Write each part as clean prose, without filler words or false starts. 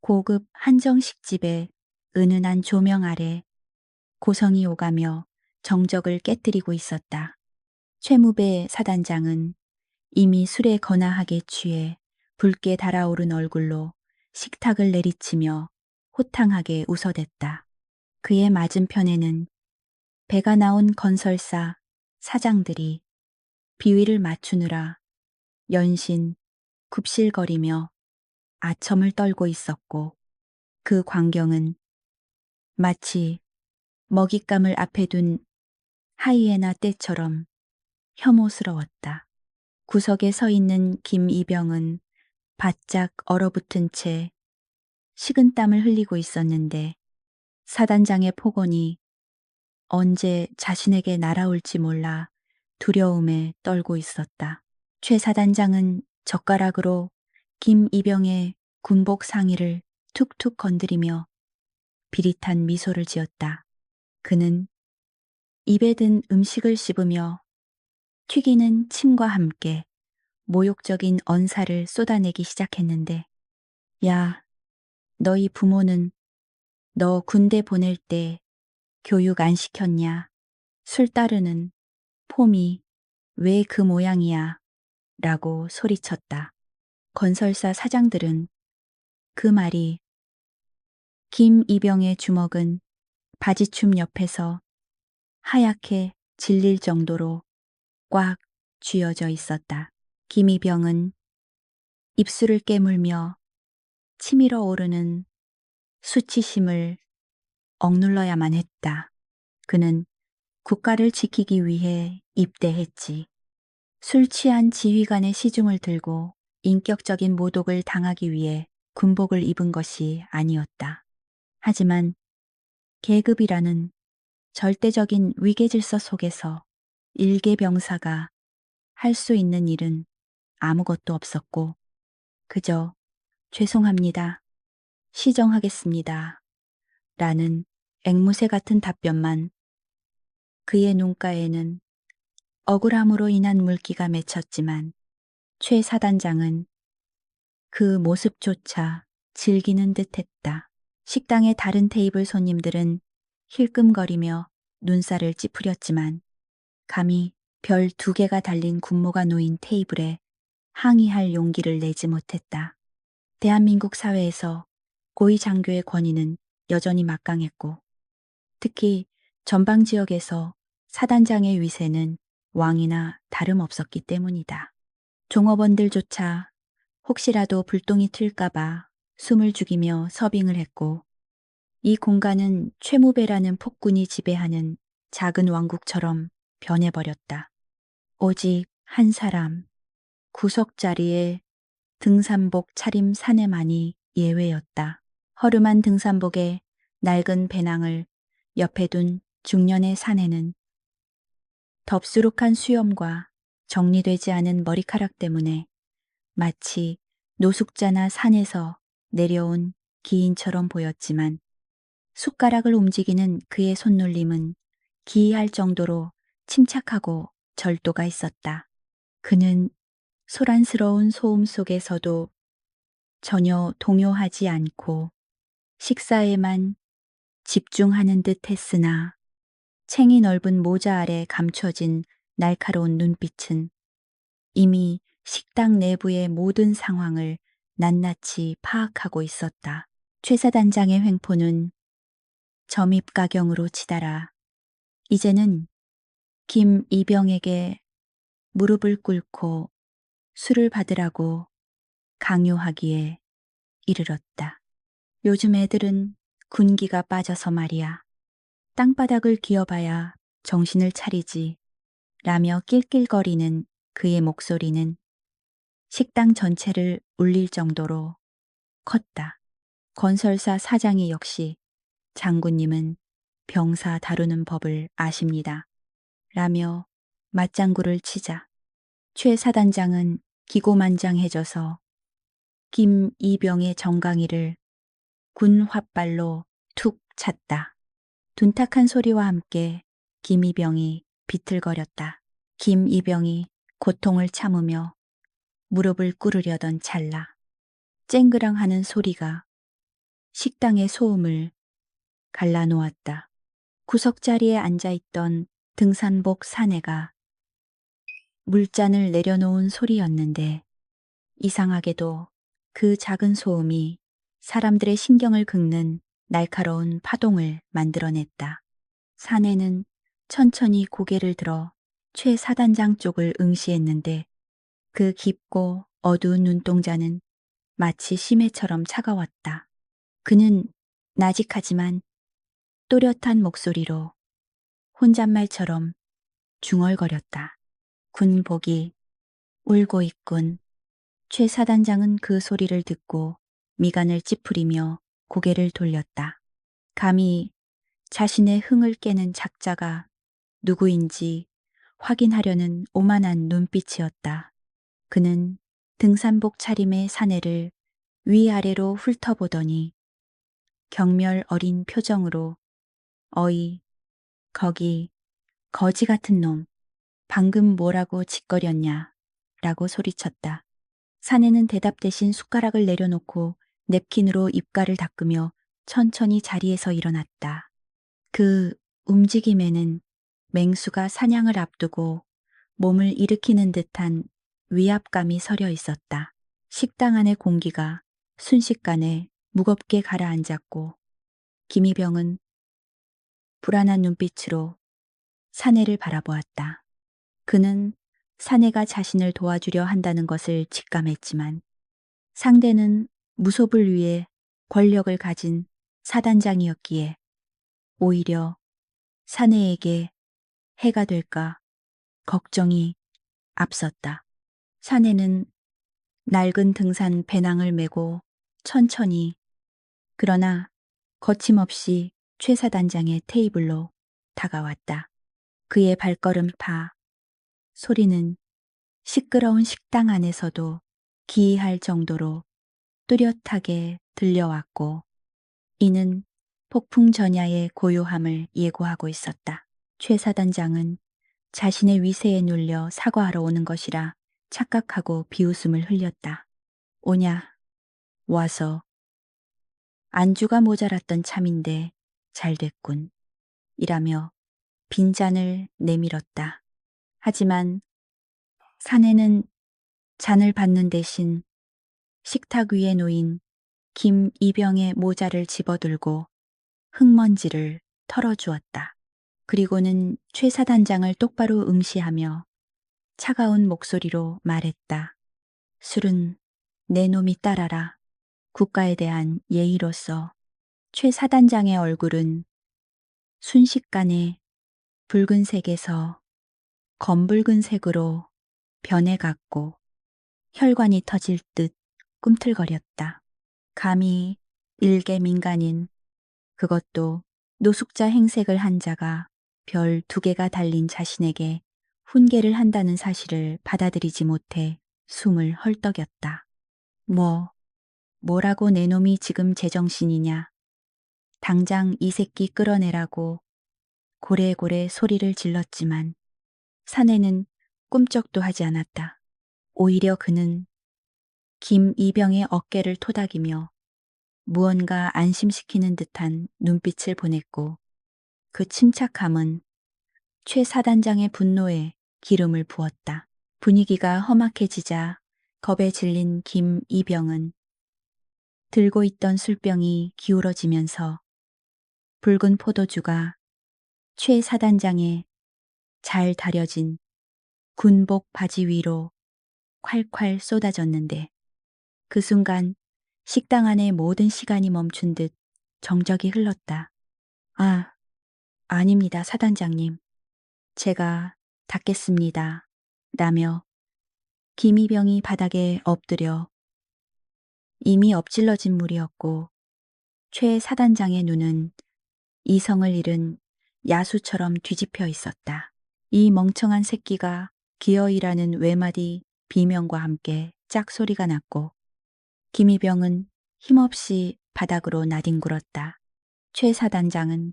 고급 한정식집의 은은한 조명 아래 고성이 오가며 정적을 깨뜨리고 있었다. 최무배 사단장은 이미 술에 거나하게 취해 붉게 달아오른 얼굴로 식탁을 내리치며 호탕하게 웃어댔다. 그의 맞은편에는 배가 나온 건설사 사장들이 비위를 맞추느라 연신 굽실거리며 아첨을 떨고 있었고, 그 광경은 마치 먹잇감을 앞에 둔 하이에나 떼처럼 혐오스러웠다. 구석에 서 있는 김이병은 바짝 얼어붙은 채 식은땀을 흘리고 있었는데, 사단장의 폭언이 언제 자신에게 날아올지 몰라 두려움에 떨고 있었다. 최 사단장은 젓가락으로 김이병의 군복 상의를 툭툭 건드리며 비릿한 미소를 지었다. 그는 입에 든 음식을 씹으며 튀기는 침과 함께 모욕적인 언사를 쏟아내기 시작했는데, 야, 너희 부모는 너 군대 보낼 때 교육 안 시켰냐? 술 따르는 폼이 왜 그 모양이야? 라고 소리쳤다. 건설사 사장들은 그 말이 김이병의 주먹은 바지춤 옆에서 하얗게 질릴 정도로 꽉 쥐어져 있었다. 김이병은 입술을 깨물며 치밀어 오르는 수치심을 억눌러야만 했다. 그는 국가를 지키기 위해 입대했지. 술 취한 지휘관의 시중을 들고 인격적인 모독을 당하기 위해 군복을 입은 것이 아니었다. 하지만 계급이라는 절대적인 위계질서 속에서 일개병사가 할 수 있는 일은 아무것도 없었고, 그저 죄송합니다, 시정하겠습니다 라는 앵무새 같은 답변만. 그의 눈가에는 억울함으로 인한 물기가 맺혔지만 최 사단장은 그 모습조차 즐기는 듯했다. 식당의 다른 테이블 손님들은 힐끔거리며 눈살을 찌푸렸지만 감히 별 2개가 달린 군모가 놓인 테이블에 항의할 용기를 내지 못했다. 대한민국 사회에서 고위 장교의 권위는 여전히 막강했고, 특히 전방 지역에서 사단장의 위세는 왕이나 다름없었기 때문이다. 종업원들조차 혹시라도 불똥이 튈까봐 숨을 죽이며 서빙을 했고, 이 공간은 최무배라는 폭군이 지배하는 작은 왕국처럼 변해버렸다. 오직 한 사람, 구석자리에 등산복 차림 사내만이 예외였다. 허름한 등산복에 낡은 배낭을 옆에 둔 중년의 사내는 덥수룩한 수염과 정리되지 않은 머리카락 때문에 마치 노숙자나 산에서 내려온 기인처럼 보였지만, 숟가락을 움직이는 그의 손놀림은 기이할 정도로 침착하고 절도가 있었다. 그는 소란스러운 소음 속에서도 전혀 동요하지 않고 식사에만 집중하는 듯 했으나, 챙이 넓은 모자 아래 감춰진 날카로운 눈빛은 이미 식당 내부의 모든 상황을 낱낱이 파악하고 있었다. 최 사단장의 횡포는 점입가경으로 치달아 이제는 김이병에게 무릎을 꿇고 술을 받으라고 강요하기에 이르렀다. 요즘 애들은 군기가 빠져서 말이야. 땅바닥을 기어봐야 정신을 차리지 라며 낄낄거리는 그의 목소리는 식당 전체를 울릴 정도로 컸다. 건설사 사장이 역시 장군님은 병사 다루는 법을 아십니다 라며 맞장구를 치자 최 사단장은 기고만장해져서 김이병의 정강이를 군 홧발로 툭 찼다. 둔탁한 소리와 함께 김이병이 비틀거렸다. 김이병이 고통을 참으며 무릎을 꿇으려던 찰나 쨍그랑하는 소리가 식당의 소음을 갈라놓았다. 구석자리에 앉아있던 등산복 사내가 물잔을 내려놓은 소리였는데 이상하게도 그 작은 소음이 사람들의 신경을 긁는 날카로운 파동을 만들어냈다. 사내는 천천히 고개를 들어 최 사단장 쪽을 응시했는데 그 깊고 어두운 눈동자는 마치 심해처럼 차가웠다. 그는 나직하지만 또렷한 목소리로 혼잣말처럼 중얼거렸다. 군복이 울고 있군. 최 사단장은 그 소리를 듣고 미간을 찌푸리며 고개를 돌렸다. 감히 자신의 흥을 깨는 작자가 누구인지 확인하려는 오만한 눈빛이었다. 그는 등산복 차림의 사내를 위아래로 훑어보더니 경멸 어린 표정으로 어이, 거기, 거지 같은 놈, 방금 뭐라고 짓거렸냐? 라고 소리쳤다. 사내는 대답 대신 숟가락을 내려놓고 냅킨으로 입가를 닦으며 천천히 자리에서 일어났다. 그 움직임에는 맹수가 사냥을 앞두고 몸을 일으키는 듯한 위압감이 서려 있었다. 식당 안의 공기가 순식간에 무겁게 가라앉았고 김희병은 불안한 눈빛으로 사내를 바라보았다. 그는 사내가 자신을 도와주려 한다는 것을 직감했지만 상대는 무속을 위해 권력을 가진 사단장이었기에 오히려 사내에게 해가 될까 걱정이 앞섰다. 사내는 낡은 등산 배낭을 메고 천천히 그러나 거침없이 최 사단장의 테이블로 다가왔다. 그의 발걸음파, 소리는 시끄러운 식당 안에서도 기이할 정도로 뚜렷하게 들려왔고 이는 폭풍 전야의 고요함을 예고하고 있었다. 최 사단장은 자신의 위세에 눌려 사과하러 오는 것이라 착각하고 비웃음을 흘렸다. 오냐, 와서. 안주가 모자랐던 참인데 잘 됐군. 이라며 빈잔을 내밀었다. 하지만 사내는 잔을 받는 대신 식탁 위에 놓인 김이병의 모자를 집어들고 흙먼지를 털어주었다. 그리고는 최 사단장을 똑바로 응시하며 차가운 목소리로 말했다. 술은 내 놈이 따라라. 국가에 대한 예의로서 최 사단장의 얼굴은 순식간에 붉은색에서 검붉은색으로 변해갔고 혈관이 터질 듯 꿈틀거렸다. 감히 일개 민간인, 그것도 노숙자 행색을 한 자가 별 2개가 달린 자신에게 훈계를 한다는 사실을 받아들이지 못해 숨을 헐떡였다. 뭐라고 내 놈이 지금 제정신이냐. 당장 이 새끼 끌어내라고 고래고래 소리를 질렀지만 사내는 꿈쩍도 하지 않았다. 오히려 그는 김이병의 어깨를 토닥이며 무언가 안심시키는 듯한 눈빛을 보냈고 그 침착함은 최 사단장의 분노에 기름을 부었다. 분위기가 험악해지자 겁에 질린 김이병은 들고 있던 술병이 기울어지면서 붉은 포도주가 최 사단장의 잘 다려진 군복 바지 위로 콸콸 쏟아졌는데 그 순간 식당 안의 모든 시간이 멈춘 듯 정적이 흘렀다. 아, 아닙니다, 사단장님. 제가 닦겠습니다. 라며 김이병이 바닥에 엎드려 이미 엎질러진 물이었고 최 사단장의 눈은 이성을 잃은 야수처럼 뒤집혀 있었다. 이 멍청한 새끼가 기어이라는 외마디 비명과 함께 짝소리가 났고 김이병은 힘없이 바닥으로 나뒹굴었다. 최 사단장은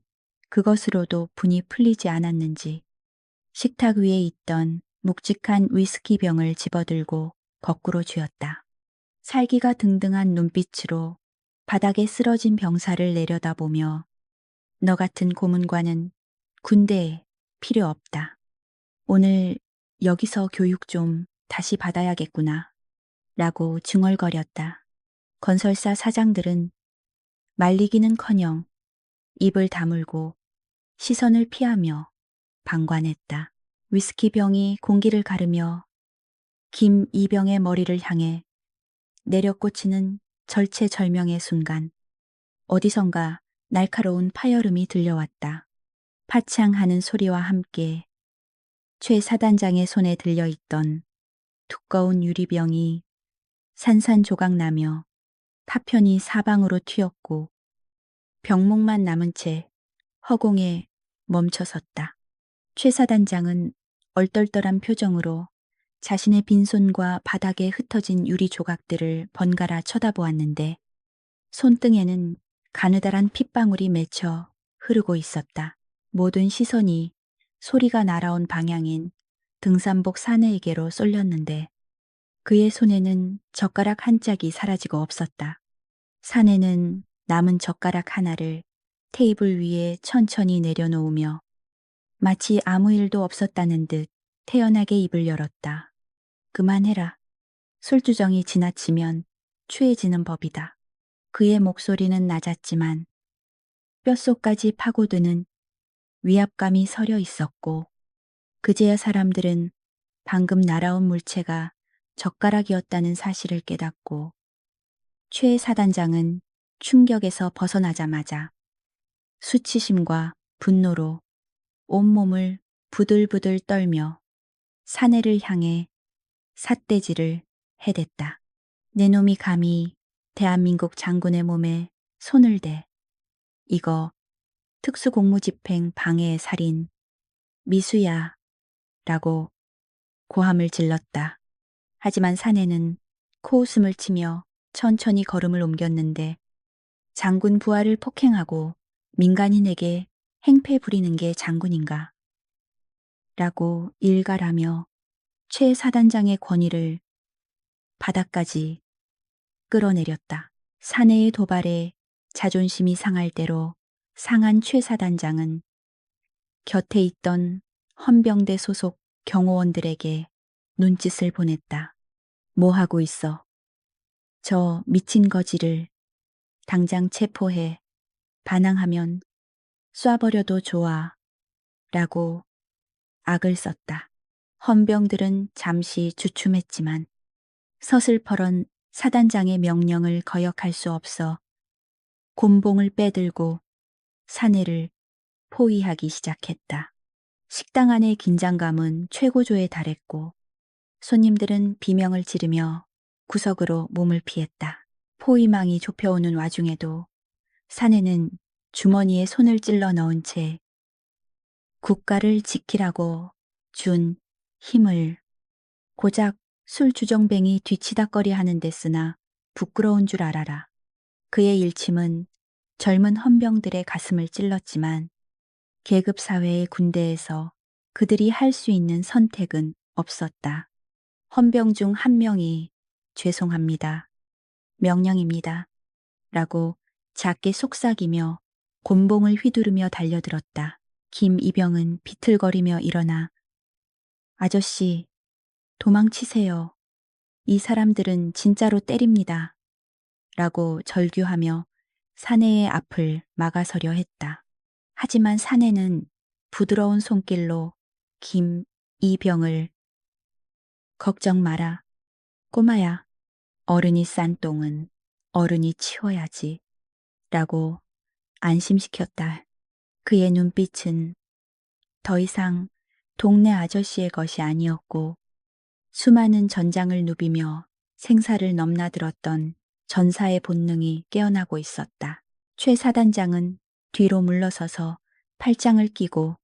그것으로도 분이 풀리지 않았는지 식탁 위에 있던 묵직한 위스키 병을 집어들고 거꾸로 쥐었다. 살기가 등등한 눈빛으로 바닥에 쓰러진 병사를 내려다보며 너 같은 고문관은 군대에 필요 없다. 오늘 여기서 교육 좀 다시 받아야겠구나. 라고 중얼거렸다. 건설사 사장들은 말리기는커녕 입을 다물고 시선을 피하며 방관했다. 위스키 병이 공기를 가르며 김이병의 머리를 향해 내려꽂히는 절체절명의 순간 어디선가 날카로운 파열음이 들려왔다. 파창하는 소리와 함께 최 사단장의 손에 들려있던 두꺼운 유리병이 산산조각나며 파편이 사방으로 튀었고 병목만 남은 채 허공에 멈춰섰다. 최 사단장은 얼떨떨한 표정으로 자신의 빈손과 바닥에 흩어진 유리 조각들을 번갈아 쳐다보았는데 손등에는 가느다란 핏방울이 맺혀 흐르고 있었다. 모든 시선이 소리가 날아온 방향인 등산복 사내에게로 쏠렸는데 그의 손에는 젓가락 한 짝이 사라지고 없었다. 사내는 남은 젓가락 하나를 테이블 위에 천천히 내려놓으며 마치 아무 일도 없었다는 듯 태연하게 입을 열었다. 그만해라. 술주정이 지나치면 취해지는 법이다. 그의 목소리는 낮았지만 뼛속까지 파고드는 위압감이 서려 있었고 그제야 사람들은 방금 날아온 물체가 젓가락이었다는 사실을 깨닫고 최 사단장은 충격에서 벗어나자마자 수치심과 분노로 온몸을 부들부들 떨며 사내를 향해 삿대질을 해댔다. 내 놈이 감히 대한민국 장군의 몸에 손을 대. 이거 특수공무집행 방해의 살인 미수야 라고 고함을 질렀다. 하지만 사내는 코웃음을 치며 천천히 걸음을 옮겼는데 장군 부하를 폭행하고 민간인에게 행패 부리는 게 장군인가? 라고 일갈하며 최 사단장의 권위를 바닥까지 끌어내렸다. 사내의 도발에 자존심이 상할 대로 상한 최 사단장은 곁에 있던 헌병대 소속 경호원들에게 눈짓을 보냈다. 뭐 하고 있어? 저 미친 거지를 당장 체포해 반항하면 쏴버려도 좋아 라고 악을 썼다. 헌병들은 잠시 주춤했지만 서슬퍼런 사단장의 명령을 거역할 수 없어 곤봉을 빼들고 사내를 포위하기 시작했다. 식당 안의 긴장감은 최고조에 달했고 손님들은 비명을 지르며 구석으로 몸을 피했다. 포위망이 좁혀오는 와중에도 사내는 주머니에 손을 찔러 넣은 채 국가를 지키라고 준 힘을 고작 술주정뱅이 뒤치다꺼리 하는 데 쓰나 부끄러운 줄 알아라. 그의 일침은 젊은 헌병들의 가슴을 찔렀지만 계급사회의 군대에서 그들이 할 수 있는 선택은 없었다. 헌병 중 한 명이 죄송합니다. 명령입니다. 라고 작게 속삭이며 곤봉을 휘두르며 달려들었다. 김이병은 비틀거리며 일어나 아저씨, 도망치세요. 이 사람들은 진짜로 때립니다. 라고 절규하며 사내의 앞을 막아서려 했다. 하지만 사내는 부드러운 손길로 김이병을 걱정 마라. 꼬마야, 어른이 싼 똥은 어른이 치워야지. 라고 안심시켰다. 그의 눈빛은 더 이상 동네 아저씨의 것이 아니었고 수많은 전장을 누비며 생사를 넘나들었던 전사의 본능이 깨어나고 있었다. 최 사단장은 뒤로 물러서서 팔짱을 끼고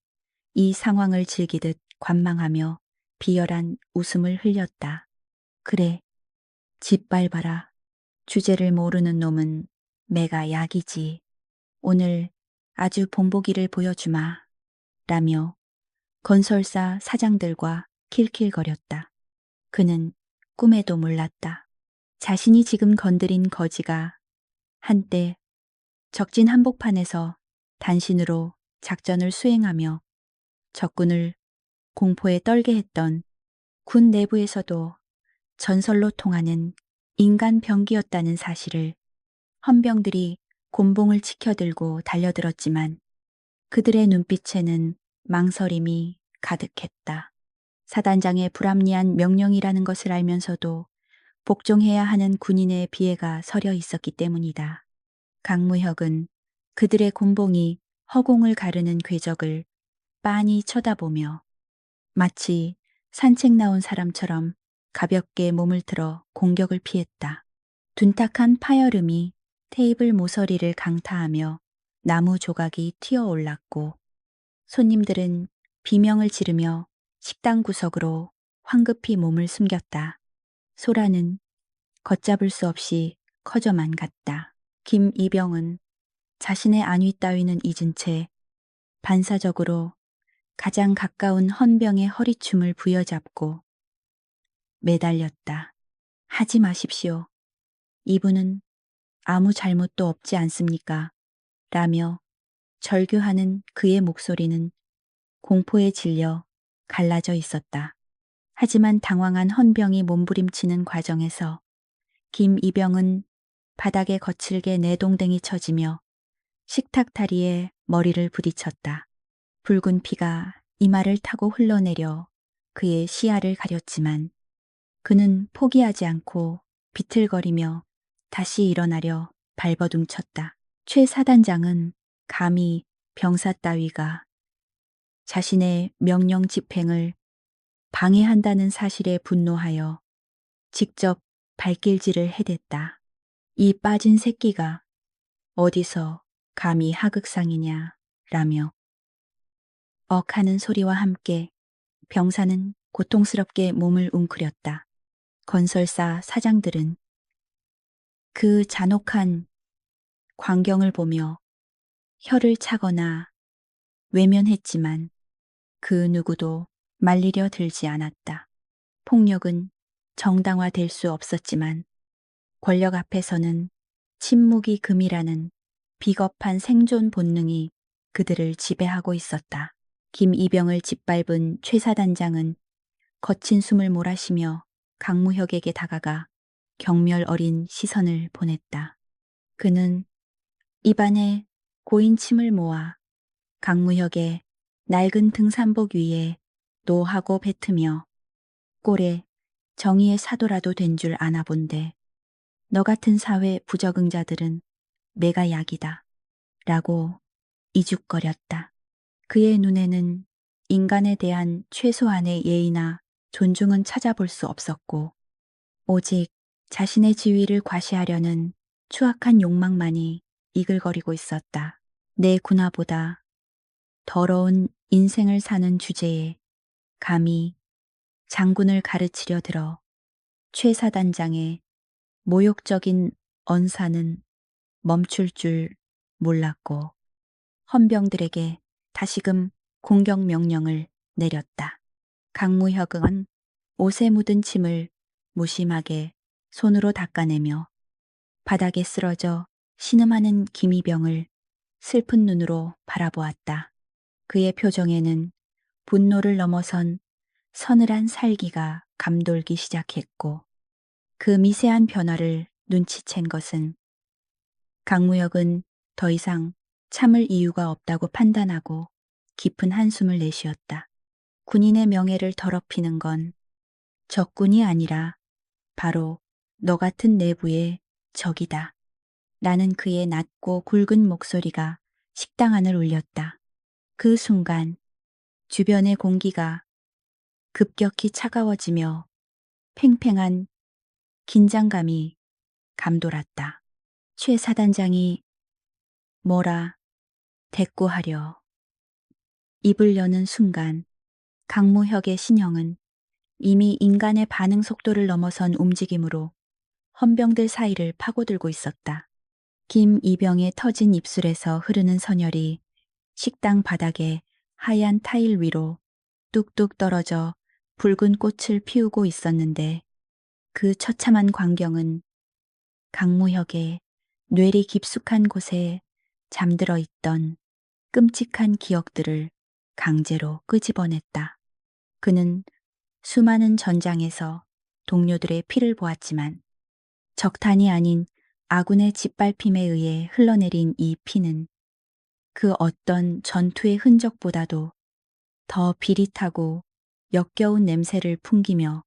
이 상황을 즐기듯 관망하며 비열한 웃음을 흘렸다. 그래, 짓밟아라. 주제를 모르는 놈은 매가 약이지. 오늘 아주 본보기를 보여주마. 라며 건설사 사장들과 킬킬거렸다. 그는 꿈에도 몰랐다. 자신이 지금 건드린 거지가 한때 적진 한복판에서 단신으로 작전을 수행하며 적군을 공포에 떨게 했던 군 내부에서도 전설로 통하는 인간 병기였다는 사실을 헌병들이 곤봉을 치켜들고 달려들었지만 그들의 눈빛에는 망설임이 가득했다. 사단장의 불합리한 명령이라는 것을 알면서도 복종해야 하는 군인의 비애가 서려 있었기 때문이다. 강무혁은 그들의 곤봉이 허공을 가르는 궤적을 빤히 쳐다보며 마치 산책 나온 사람처럼 가볍게 몸을 들어 공격을 피했다. 둔탁한 파열음이 테이블 모서리를 강타하며 나무 조각이 튀어올랐고 손님들은 비명을 지르며 식당 구석으로 황급히 몸을 숨겼다. 소라는 걷잡을 수 없이 커져만 갔다. 김이병은 자신의 안위 따위는 잊은 채 반사적으로 가장 가까운 헌병의 허리춤을 부여잡고 매달렸다. 하지 마십시오. 이분은 아무 잘못도 없지 않습니까? 라며 절규하는 그의 목소리는 공포에 질려 갈라져 있었다. 하지만 당황한 헌병이 몸부림치는 과정에서 김이병은 바닥에 거칠게 내동댕이 쳐지며 식탁 다리에 머리를 부딪혔다. 붉은 피가 이마를 타고 흘러내려 그의 시야를 가렸지만 그는 포기하지 않고 비틀거리며 다시 일어나려 발버둥쳤다. 최 사단장은 감히 병사 따위가 자신의 명령 집행을 방해한다는 사실에 분노하여 직접 발길질을 해댔다. 이 빠진 새끼가 어디서 감히 하극상이냐 라며 억하는 소리와 함께 병사는 고통스럽게 몸을 웅크렸다. 건설사 사장들은 그 잔혹한 광경을 보며 혀를 차거나 외면했지만 그 누구도 말리려 들지 않았다. 폭력은 정당화될 수 없었지만 권력 앞에서는 침묵이 금이라는 비겁한 생존 본능이 그들을 지배하고 있었다. 김이병을 짓밟은 최 사단장은 거친 숨을 몰아쉬며 강무혁에게 다가가 경멸 어린 시선을 보냈다. 그는 입안에 고인 침을 모아 강무혁의 낡은 등산복 위에 노하고 뱉으며 꼴에 정의의 사도라도 된 줄 아나 본데 너 같은 사회 부적응자들은 매가 약이다 라고 이죽거렸다. 그의 눈에는 인간에 대한 최소한의 예의나 존중은 찾아볼 수 없었고 오직 자신의 지위를 과시하려는 추악한 욕망만이 이글거리고 있었다. 내 군화보다 더러운 인생을 사는 주제에 감히 장군을 가르치려 들어 최 사단장의 모욕적인 언사는 멈출 줄 몰랐고 헌병들에게 다시금 공격 명령을 내렸다. 강무혁은 옷에 묻은 침을 무심하게 손으로 닦아내며 바닥에 쓰러져 신음하는 김이병을 슬픈 눈으로 바라보았다. 그의 표정에는 분노를 넘어선 서늘한 살기가 감돌기 시작했고 그 미세한 변화를 눈치챈 것은 강무혁은 더 이상 참을 이유가 없다고 판단하고 깊은 한숨을 내쉬었다. 군인의 명예를 더럽히는 건 적군이 아니라 바로 너 같은 내부의 적이다. 라는 그의 낮고 굵은 목소리가 식당 안을 울렸다. 그 순간 주변의 공기가 급격히 차가워지며 팽팽한 긴장감이 감돌았다. 최 사단장이 뭐라 대꾸하려 입을 여는 순간 강무혁의 신형은 이미 인간의 반응 속도를 넘어선 움직임으로 헌병들 사이를 파고들고 있었다. 김이병의 터진 입술에서 흐르는 선혈이 식당 바닥에 하얀 타일 위로 뚝뚝 떨어져 붉은 꽃을 피우고 있었는데 그 처참한 광경은 강무혁의 뇌리 깊숙한 곳에 잠들어 있던 끔찍한 기억들을 강제로 끄집어냈다. 그는 수많은 전장에서 동료들의 피를 보았지만 적탄이 아닌 아군의 짓밟힘에 의해 흘러내린 이 피는 그 어떤 전투의 흔적보다도 더 비릿하고 역겨운 냄새를 풍기며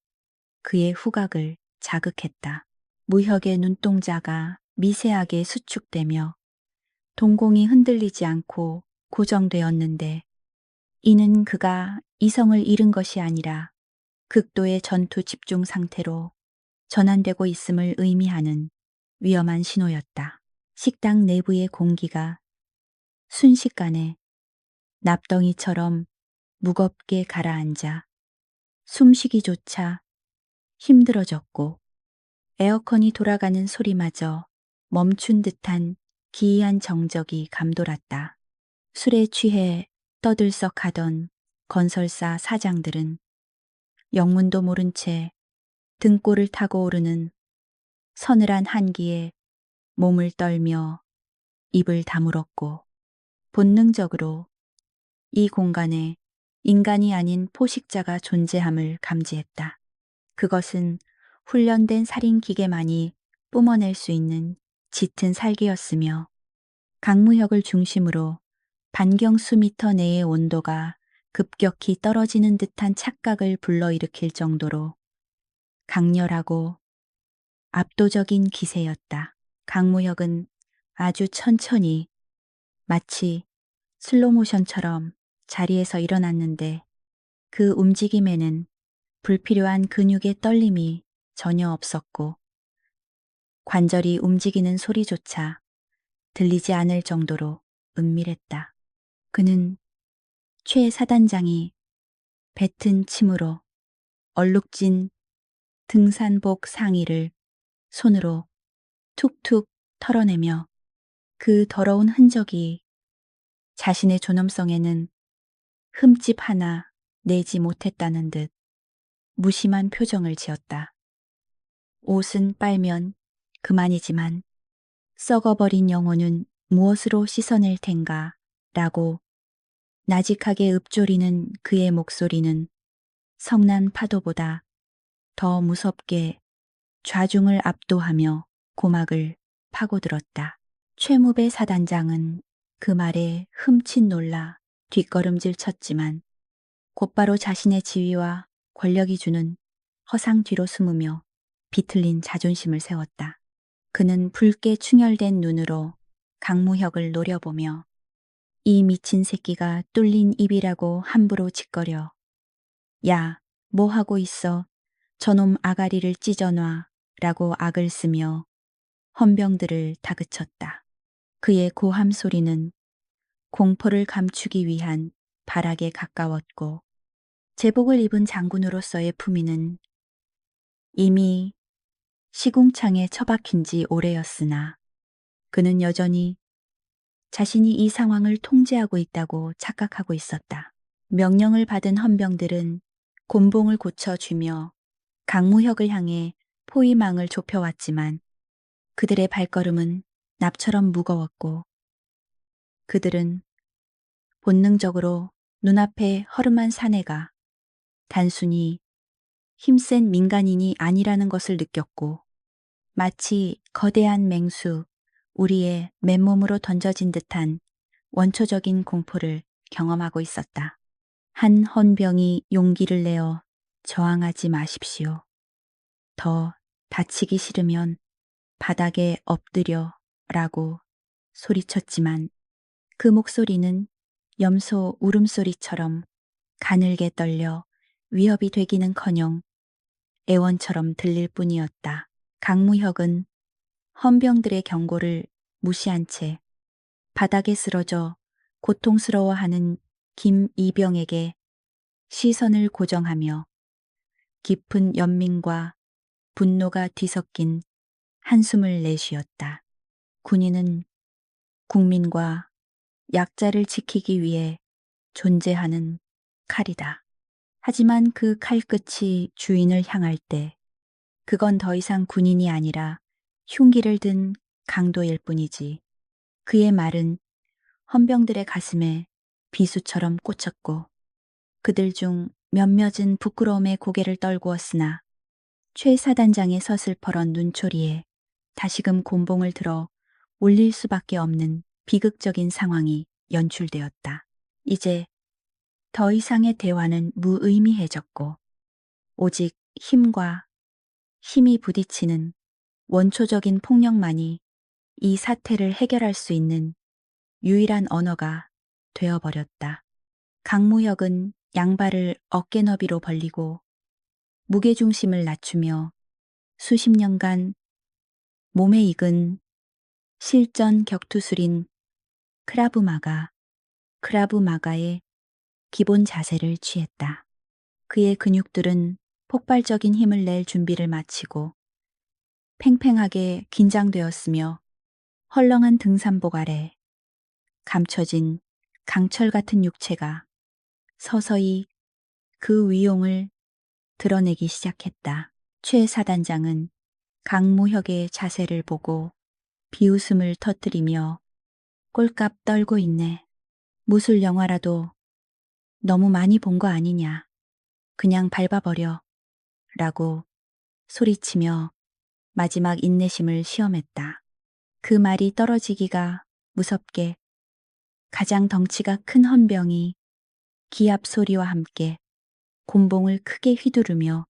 그의 후각을 자극했다. 무혁의 눈동자가 미세하게 수축되며 동공이 흔들리지 않고 고정되었는데 이는 그가 이성을 잃은 것이 아니라 극도의 전투 집중 상태로 전환되고 있음을 의미하는 위험한 신호였다. 식당 내부의 공기가 순식간에 납덩이처럼 무겁게 가라앉아 숨쉬기조차 힘들어졌고 에어컨이 돌아가는 소리마저 멈춘 듯한 기이한 정적이 감돌았다. 술에 취해 떠들썩하던 건설사 사장들은 영문도 모른 채 등골을 타고 오르는 서늘한 한기에 몸을 떨며 입을 다물었고 본능적으로 이 공간에 인간이 아닌 포식자가 존재함을 감지했다. 그것은 훈련된 살인 기계만이 뿜어낼 수 있는 짙은 살기였으며 강무혁을 중심으로 반경 수미터 내의 온도가 급격히 떨어지는 듯한 착각을 불러일으킬 정도로 강렬하고 압도적인 기세였다. 강무혁은 아주 천천히 마치 슬로모션처럼 자리에서 일어났는데 그 움직임에는 불필요한 근육의 떨림이 전혀 없었고 관절이 움직이는 소리조차 들리지 않을 정도로 은밀했다. 그는 최 사단장이 뱉은 침으로 얼룩진 등산복 상의를 손으로 툭툭 털어내며 그 더러운 흔적이 자신의 존엄성에는 흠집 하나 내지 못했다는 듯 무심한 표정을 지었다. 옷은 빨면 그만이지만 썩어버린 영혼은 무엇으로 씻어낼 텐가 라고 나직하게 읊조리는 그의 목소리는 성난 파도보다 더 무섭게 좌중을 압도하며 고막을 파고들었다. 최무배 사단장은 그 말에 흠칫 놀라 뒷걸음질 쳤지만 곧바로 자신의 지위와 권력이 주는 허상 뒤로 숨으며 비틀린 자존심을 세웠다. 그는 붉게 충혈된 눈으로 강무혁을 노려보며 이 미친 새끼가 뚫린 입이라고 함부로 짓거려. 야, 뭐 하고 있어? 저놈 아가리를 찢어놔 라고 악을 쓰며 헌병들을 다그쳤다. 그의 고함 소리는 공포를 감추기 위한 발악에 가까웠고 제복을 입은 장군으로서의 품위는 이미 시궁창에 처박힌 지 오래였으나 그는 여전히 자신이 이 상황을 통제하고 있다고 착각하고 있었다. 명령을 받은 헌병들은 곤봉을 고쳐주며 강무혁을 향해 포위망을 좁혀왔지만 그들의 발걸음은 납처럼 무거웠고 그들은 본능적으로 눈앞에 허름한 사내가 단순히 힘센 민간인이 아니라는 것을 느꼈고 마치 거대한 맹수, 우리의 맨몸으로 던져진 듯한 원초적인 공포를 경험하고 있었다. 한 헌병이 용기를 내어 저항하지 마십시오. 더 다치기 싫으면 바닥에 엎드려 라고 소리쳤지만 그 목소리는 염소 울음소리처럼 가늘게 떨려 위협이 되기는커녕 애원처럼 들릴 뿐이었다. 강무혁은 헌병들의 경고를 무시한 채 바닥에 쓰러져 고통스러워하는 김이병에게 시선을 고정하며 깊은 연민과 분노가 뒤섞인 한숨을 내쉬었다. 군인은 국민과 약자를 지키기 위해 존재하는 칼이다. 하지만 그 칼끝이 주인을 향할 때 그건 더 이상 군인이 아니라 흉기를 든 강도일 뿐이지. 그의 말은 헌병들의 가슴에 비수처럼 꽂혔고 그들 중 몇몇은 부끄러움에 고개를 떨구었으나 최 사단장의 서슬퍼런 눈초리에 다시금 곤봉을 들어 올릴 수밖에 없는 비극적인 상황이 연출되었다. 이제 더 이상의 대화는 무의미해졌고 오직 힘과 힘이 부딪히는 원초적인 폭력만이 이 사태를 해결할 수 있는 유일한 언어가 되어버렸다. 강무혁은 양발을 어깨 너비로 벌리고 무게중심을 낮추며 수십 년간 몸에 익은 실전 격투술인 크라브마가의 기본 자세를 취했다. 그의 근육들은 폭발적인 힘을 낼 준비를 마치고 팽팽하게 긴장되었으며 헐렁한 등산복 아래 감춰진 강철 같은 육체가 서서히 그 위용을 드러내기 시작했다. 최 사단장은 강무혁의 자세를 보고 비웃음을 터뜨리며 꼴값 떨고 있네. 무술 영화라도 너무 많이 본 거 아니냐. 그냥 밟아버려. 라고 소리치며 마지막 인내심을 시험했다. 그 말이 떨어지기가 무섭게 가장 덩치가 큰 헌병이 기합 소리와 함께 곤봉을 크게 휘두르며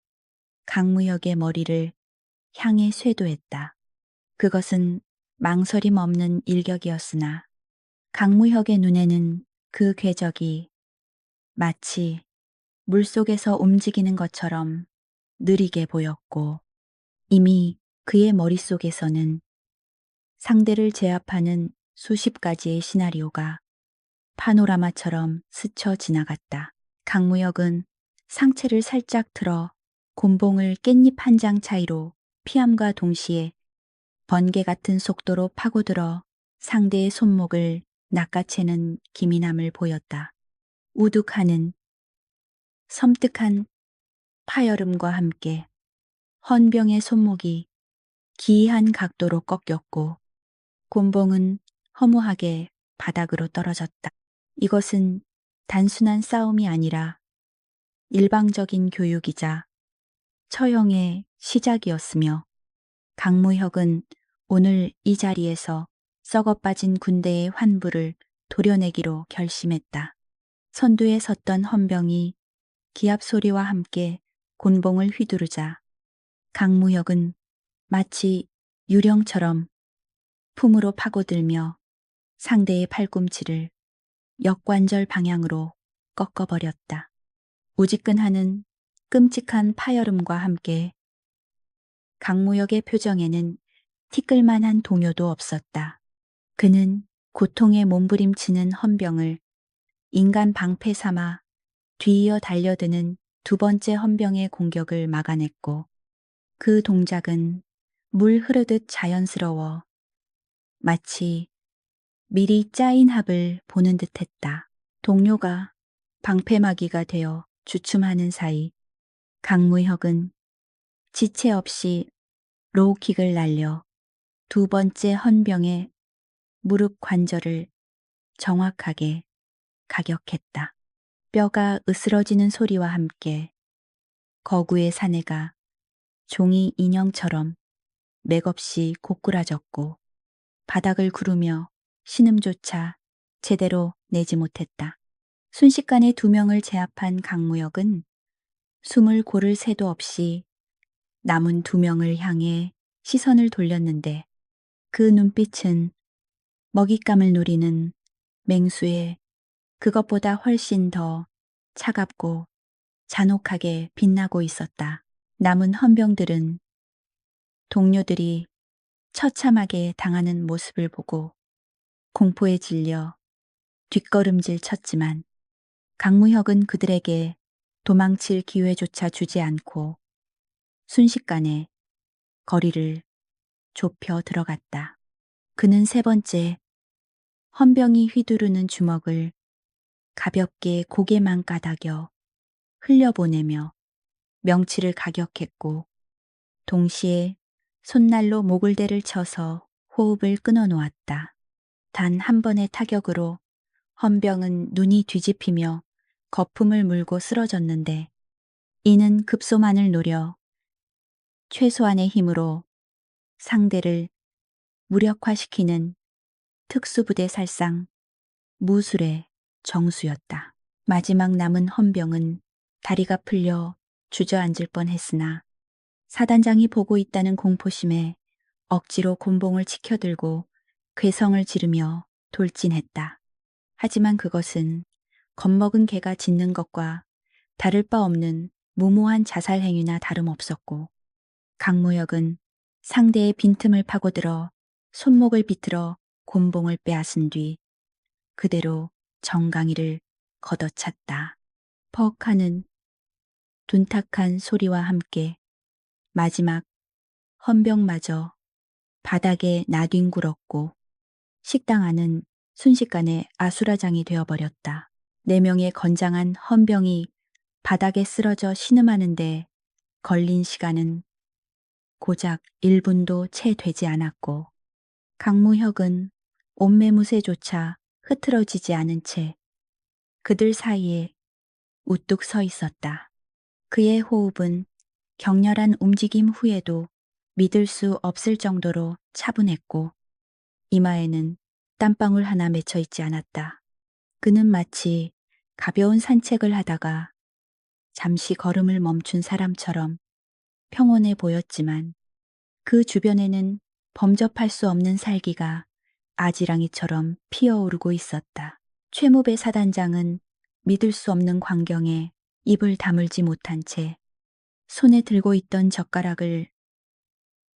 강무혁의 머리를 향해 쇄도했다. 그것은 망설임 없는 일격이었으나 강무혁의 눈에는 그 궤적이 마치 물속에서 움직이는 것처럼 느리게 보였고 이미 그의 머릿속에서는 상대를 제압하는 수십 가지의 시나리오가 파노라마처럼 스쳐 지나갔다. 강무혁은 상체를 살짝 틀어 곤봉을 깻잎 한 장 차이로 피함과 동시에 번개 같은 속도로 파고들어 상대의 손목을 낚아채는 기민함을 보였다. 우뚝하는 섬뜩한 파열음과 함께 헌병의 손목이 기이한 각도로 꺾였고 곤봉은 허무하게 바닥으로 떨어졌다. 이것은 단순한 싸움이 아니라 일방적인 교육이자 처형의 시작이었으며 강무혁은 오늘 이 자리에서 썩어빠진 군대의 환부를 도려내기로 결심했다. 선두에 섰던 헌병이 기합 소리와 함께 곤봉을 휘두르자 강무혁은 마치 유령처럼 품으로 파고들며 상대의 팔꿈치를 역관절 방향으로 꺾어버렸다. 우지끈하는 끔찍한 파열음과 함께 강무혁의 표정에는 티끌만한 동요도 없었다. 그는 고통에 몸부림치는 헌병을 인간 방패 삼아 뒤이어 달려드는 두 번째 헌병의 공격을 막아냈고 그 동작은 물 흐르듯 자연스러워 마치 미리 짜인 합을 보는 듯했다. 동료가 방패막이가 되어 주춤하는 사이 강무혁은 지체 없이 로우킥을 날려 두 번째 헌병의 무릎 관절을 정확하게 가격했다. 뼈가 으스러지는 소리와 함께 거구의 사내가 종이 인형처럼 맥없이 고꾸라졌고 바닥을 구르며 신음조차 제대로 내지 못했다. 순식간에 두 명을 제압한 강무혁은 숨을 고를 새도 없이 남은 두 명을 향해 시선을 돌렸는데 그 눈빛은 먹잇감을 노리는 맹수의 그것보다 훨씬 더 차갑고 잔혹하게 빛나고 있었다. 남은 헌병들은 동료들이 처참하게 당하는 모습을 보고 공포에 질려 뒷걸음질 쳤지만 강무혁은 그들에게 도망칠 기회조차 주지 않고 순식간에 거리를 좁혀 들어갔다. 그는 세 번째 헌병이 휘두르는 주먹을 가볍게 고개만 까닥여 흘려보내며 명치를 가격했고 동시에 손날로 목을대를 쳐서 호흡을 끊어놓았다. 단 한 번의 타격으로 헌병은 눈이 뒤집히며 거품을 물고 쓰러졌는데 이는 급소만을 노려 최소한의 힘으로 상대를 무력화시키는 특수부대 살상 무술의 정수였다. 마지막 남은 헌병은 다리가 풀려 주저앉을 뻔했으나 사단장이 보고 있다는 공포심에 억지로 곤봉을 치켜들고 괴성을 지르며 돌진했다. 하지만 그것은 겁먹은 개가 짖는 것과 다를 바 없는 무모한 자살 행위나 다름없었고 강무혁은 상대의 빈틈을 파고들어 손목을 비틀어 곤봉을 빼앗은 뒤 그대로 정강이를 걷어찼다. 퍽 하는 둔탁한 소리와 함께 마지막 헌병마저 바닥에 나뒹굴었고 식당 안은 순식간에 아수라장이 되어버렸다. 4명의 건장한 헌병이 바닥에 쓰러져 신음하는데 걸린 시간은 고작 1분도 채 되지 않았고 강무혁은 옷매무새조차 흐트러지지 않은 채 그들 사이에 우뚝 서 있었다. 그의 호흡은 격렬한 움직임 후에도 믿을 수 없을 정도로 차분했고 이마에는 땀방울 하나 맺혀 있지 않았다. 그는 마치 가벼운 산책을 하다가 잠시 걸음을 멈춘 사람처럼 평온해 보였지만 그 주변에는 범접할 수 없는 살기가 아지랑이처럼 피어오르고 있었다. 최무배 사단장은 믿을 수 없는 광경에 입을 다물지 못한 채 손에 들고 있던 젓가락을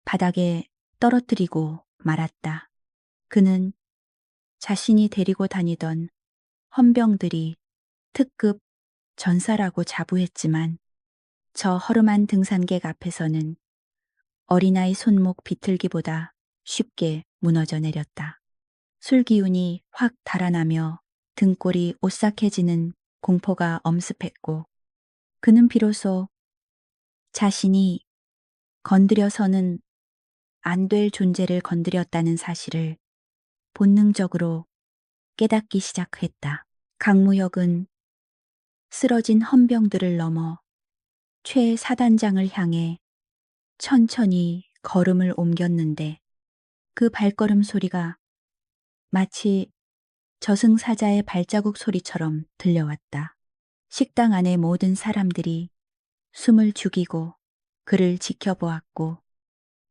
바닥에 떨어뜨리고 말았다. 그는 자신이 데리고 다니던 헌병들이 특급 전사라고 자부했지만 저 허름한 등산객 앞에서는 어린아이 손목 비틀기보다 쉽게 무너져 내렸다. 술 기운이 확 달아나며 등골이 오싹해지는 공포가 엄습했고 그는 비로소 자신이 건드려서는 안 될 존재를 건드렸다는 사실을 본능적으로 깨닫기 시작했다. 강무혁은 쓰러진 헌병들을 넘어 최 사단장을 향해 천천히 걸음을 옮겼는데 그 발걸음 소리가 마치 저승사자의 발자국 소리처럼 들려왔다. 식당 안의 모든 사람들이 숨을 죽이고 그를 지켜보았고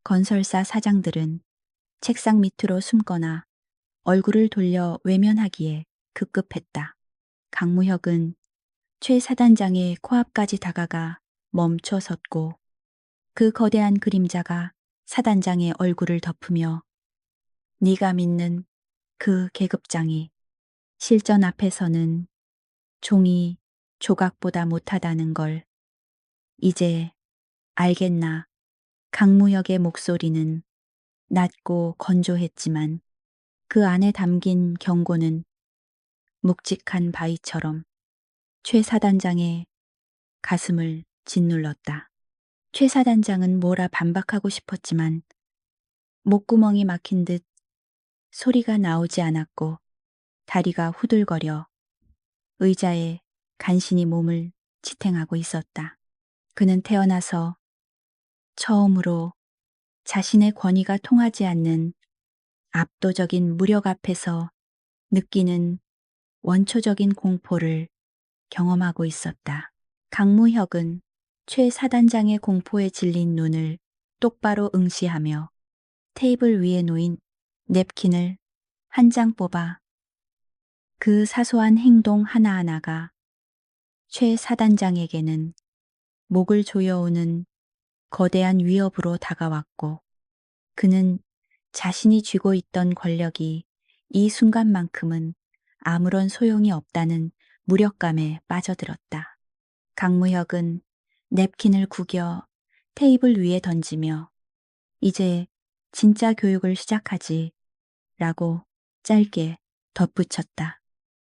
건설사 사장들은 책상 밑으로 숨거나 얼굴을 돌려 외면하기에 급급했다. 강무혁은 최 사단장의 코앞까지 다가가 멈춰 섰고 그 거대한 그림자가 사단장의 얼굴을 덮으며 네가 믿는 그 계급장이 실전 앞에서는 종이 조각보다 못하다는 걸 이제 알겠나. 강무혁의 목소리는 낮고 건조했지만 그 안에 담긴 경고는 묵직한 바위처럼 최 사단장의 가슴을 짓눌렀다. 최 사단장은 뭐라 반박하고 싶었지만 목구멍이 막힌 듯 소리가 나오지 않았고 다리가 후들거려 의자에 간신히 몸을 지탱하고 있었다. 그는 태어나서 처음으로 자신의 권위가 통하지 않는 압도적인 무력 앞에서 느끼는 원초적인 공포를 경험하고 있었다. 강무혁은 최 사단장의 공포에 질린 눈을 똑바로 응시하며 테이블 위에 놓인 냅킨을 한 장 뽑아 그 사소한 행동 하나하나가 최 사단장에게는 목을 조여오는 거대한 위협으로 다가왔고 그는 자신이 쥐고 있던 권력이 이 순간만큼은 아무런 소용이 없다는 무력감에 빠져들었다. 강무혁은 냅킨을 구겨 테이블 위에 던지며 이제 진짜 교육을 시작하지 라고 짧게 덧붙였다.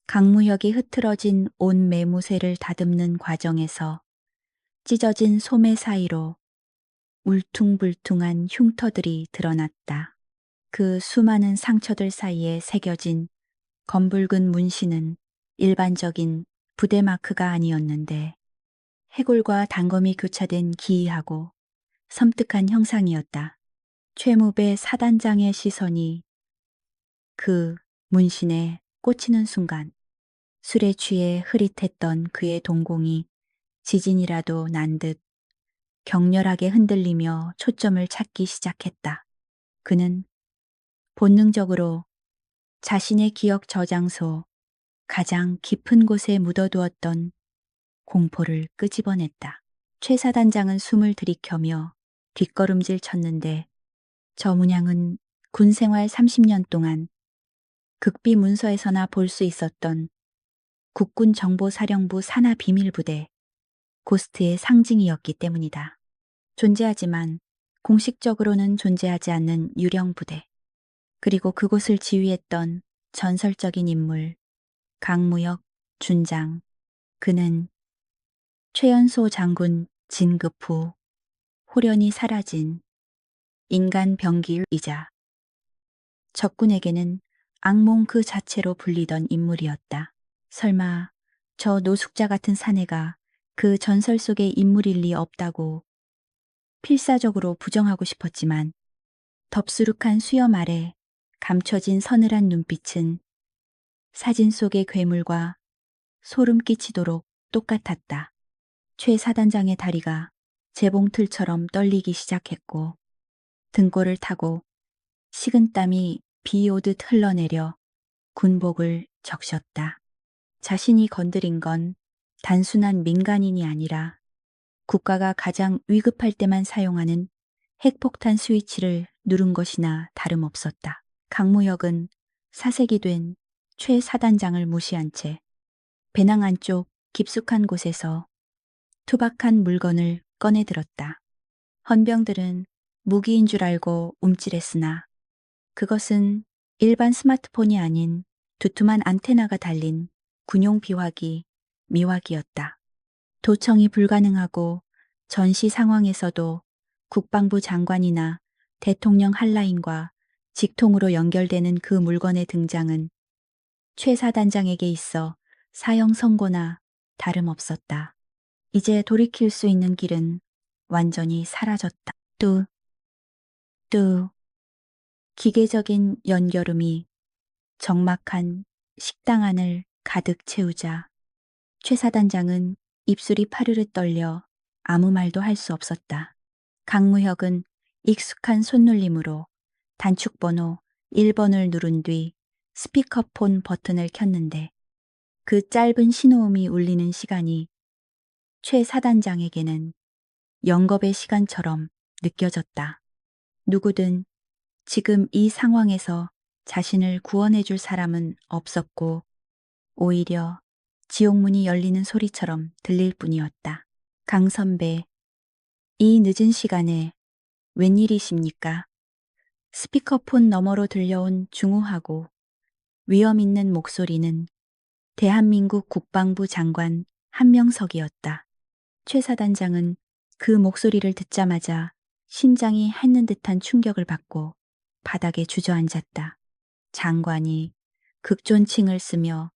강무혁이 흐트러진 옷 매무새를 다듬는 과정에서 찢어진 소매 사이로 울퉁불퉁한 흉터들이 드러났다. 그 수많은 상처들 사이에 새겨진 검붉은 문신은 일반적인 부대 마크가 아니었는데 해골과 단검이 교차된 기이하고 섬뜩한 형상이었다. 최무배 사단장의 시선이 그 문신에 꽂히는 순간 술에 취해 흐릿했던 그의 동공이 지진이라도 난 듯 격렬하게 흔들리며 초점을 찾기 시작했다. 그는 본능적으로 자신의 기억 저장소 가장 깊은 곳에 묻어두었던 공포를 끄집어냈다. 최 사단장은 숨을 들이켜며 뒷걸음질 쳤는데 저 문양은 군 생활 30년 동안 극비 문서에서나 볼 수 있었던 국군정보사령부 산하비밀부대 고스트의 상징이었기 때문이다. 존재하지만 공식적으로는 존재하지 않는 유령부대. 그리고 그곳을 지휘했던 전설적인 인물 강무역 준장. 그는 최연소 장군 진급 후 호련히 사라진 인간 병기이자 적군에게는 악몽 그 자체로 불리던 인물이었다. 설마 저 노숙자 같은 사내가 그 전설 속의 인물일 리 없다고 필사적으로 부정하고 싶었지만 덥수룩한 수염 아래 감춰진 서늘한 눈빛은 사진 속의 괴물과 소름 끼치도록 똑같았다. 최 사단장의 다리가 재봉틀처럼 떨리기 시작했고 등골을 타고 식은땀이 비 오듯 흘러내려 군복을 적셨다. 자신이 건드린 건 단순한 민간인이 아니라 국가가 가장 위급할 때만 사용하는 핵폭탄 스위치를 누른 것이나 다름없었다. 강무역은 사색이 된 최 사단장을 무시한 채 배낭 안쪽 깊숙한 곳에서 투박한 물건을 꺼내들었다. 헌병들은 무기인 줄 알고 움찔했으나 그것은 일반 스마트폰이 아닌 두툼한 안테나가 달린 군용 비화기 미화기였다. 도청이 불가능하고 전시 상황에서도 국방부 장관이나 대통령 한라인과 직통으로 연결되는 그 물건의 등장은 최 사단장에게 있어 사형 선고나 다름없었다. 이제 돌이킬 수 있는 길은 완전히 사라졌다. 뚜 기계적인 연결음이 적막한 식당 안을 가득 채우자 최 사단장은 입술이 파르르 떨려 아무 말도 할 수 없었다. 강무혁은 익숙한 손놀림으로 단축번호 1번을 누른 뒤 스피커폰 버튼을 켰는데 그 짧은 신호음이 울리는 시간이 최 사단장에게는 영겁의 시간처럼 느껴졌다. 누구든 지금 이 상황에서 자신을 구원해줄 사람은 없었고 오히려 지옥문이 열리는 소리처럼 들릴 뿐이었다. 강 선배, 이 늦은 시간에 웬일이십니까? 스피커폰 너머로 들려온 중후하고 위험 있는 목소리는 대한민국 국방부 장관 한명석이었다. 최 사단장은 그 목소리를 듣자마자 심장이 핥는 듯한 충격을 받고 바닥에 주저앉았다. 장관이 극존칭을 쓰며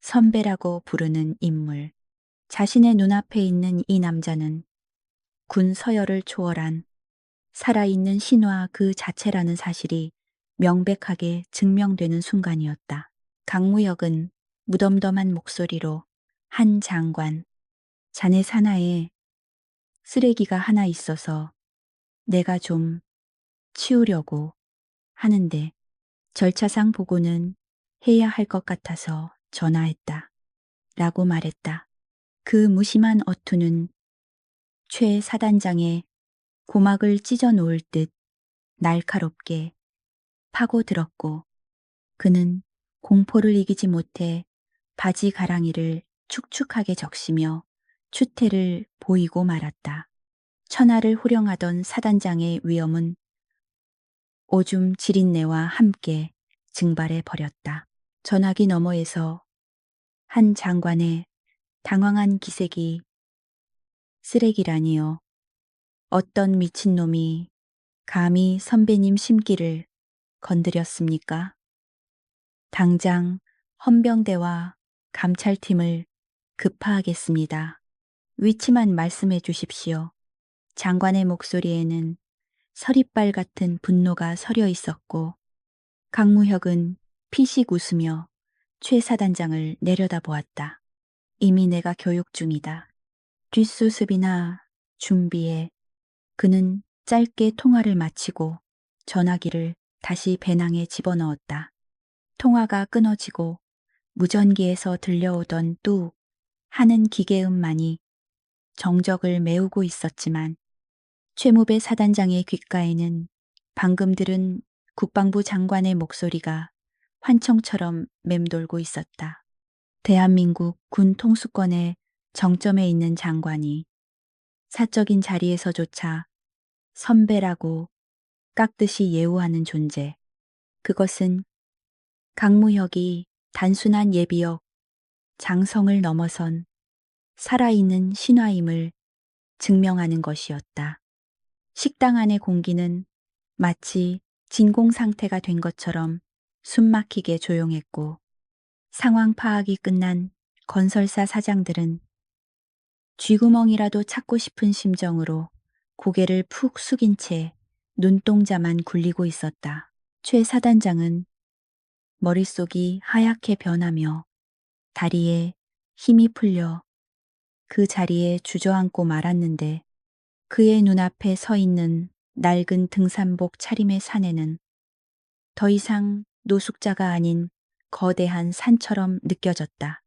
선배라고 부르는 인물. 자신의 눈앞에 있는 이 남자는 군 서열을 초월한 살아있는 신화 그 자체라는 사실이 명백하게 증명되는 순간이었다. 강무혁은 무덤덤한 목소리로 한 장관, 자네 산하에 쓰레기가 하나 있어서 내가 좀 치우려고 하는데 절차상 보고는 해야 할 것 같아서 전화했다. 라고 말했다. 그 무심한 어투는 최 사단장의 고막을 찢어 놓을 듯 날카롭게 파고들었고 그는 공포를 이기지 못해 바지 가랑이를 축축하게 적시며 추태를 보이고 말았다. 천하를 호령하던 사단장의 위엄은 오줌 지린내와 함께 증발해 버렸다. 전화기 너머에서 한 장관의 당황한 기색이 쓰레기라니요. 어떤 미친놈이 감히 선배님 심기를 건드렸습니까? 당장 헌병대와 감찰팀을 급파하겠습니다. 위치만 말씀해 주십시오. 장관의 목소리에는 서리빨 같은 분노가 서려 있었고 강무혁은 피식 웃으며 최 사단장을 내려다보았다. 이미 내가 교육 중이다. 뒷수습이나 준비해. 그는 짧게 통화를 마치고 전화기를 다시 배낭에 집어넣었다. 통화가 끊어지고 무전기에서 들려오던 뚝 하는 기계음만이 정적을 메우고 있었지만 최무배 사단장의 귓가에는 방금 들은 국방부 장관의 목소리가 환청처럼 맴돌고 있었다. 대한민국 군 통수권의 정점에 있는 장관이 사적인 자리에서조차 선배라고 깍듯이 예우하는 존재. 그것은 강무혁이 단순한 예비역 장성을 넘어선 살아있는 신화임을 증명하는 것이었다. 식당 안의 공기는 마치 진공 상태가 된 것처럼 숨막히게 조용했고 상황 파악이 끝난 건설사 사장들은 쥐구멍이라도 찾고 싶은 심정으로 고개를 푹 숙인 채 눈동자만 굴리고 있었다. 최 사단장은 머릿속이 하얗게 변하며 다리에 힘이 풀려 그 자리에 주저앉고 말았는데 그의 눈앞에 서 있는 낡은 등산복 차림의 사내는 더 이상 노숙자가 아닌 거대한 산처럼 느껴졌다.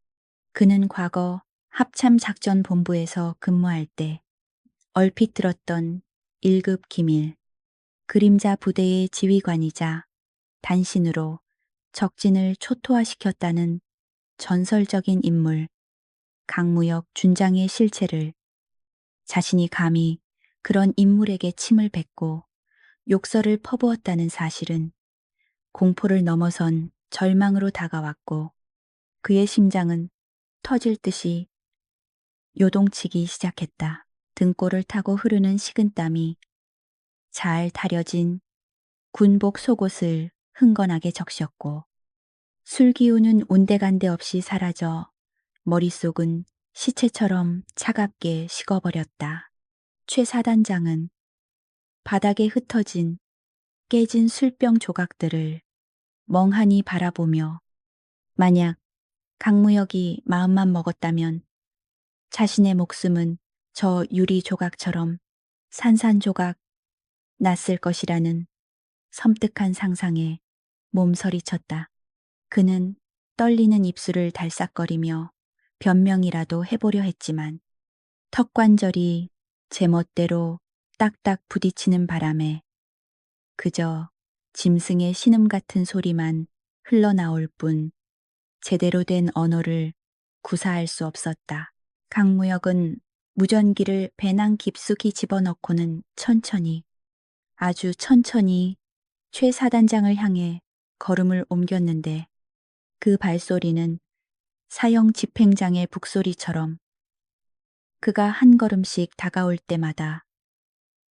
그는 과거 합참작전본부에서 근무할 때 얼핏 들었던 1급 기밀, 그림자 부대의 지휘관이자 단신으로 적진을 초토화시켰다는 전설적인 인물 강무혁 준장의 실체를 자신이 감히 그런 인물에게 침을 뱉고 욕설을 퍼부었다는 사실은 공포를 넘어선 절망으로 다가왔고 그의 심장은 터질 듯이 요동치기 시작했다. 등골을 타고 흐르는 식은땀이 잘 다려진 군복 속옷을 흥건하게 적셨고 술기운은 온데간데 없이 사라져 머릿속은 시체처럼 차갑게 식어버렸다. 최 사단장은 바닥에 흩어진 깨진 술병 조각들을 멍하니 바라보며 만약 강무혁이 마음만 먹었다면 자신의 목숨은 저 유리 조각처럼 산산조각 났을 것이라는 섬뜩한 상상에 몸서리쳤다. 그는 떨리는 입술을 달싹거리며 변명이라도 해보려 했지만 턱관절이 제멋대로 딱딱 부딪히는 바람에 그저 짐승의 신음 같은 소리만 흘러나올 뿐 제대로 된 언어를 구사할 수 없었다. 강무혁은 무전기를 배낭 깊숙이 집어넣고는 천천히, 아주 천천히 최 사단장을 향해 걸음을 옮겼는데 그 발소리는 사형 집행장의 북소리처럼 그가 한 걸음씩 다가올 때마다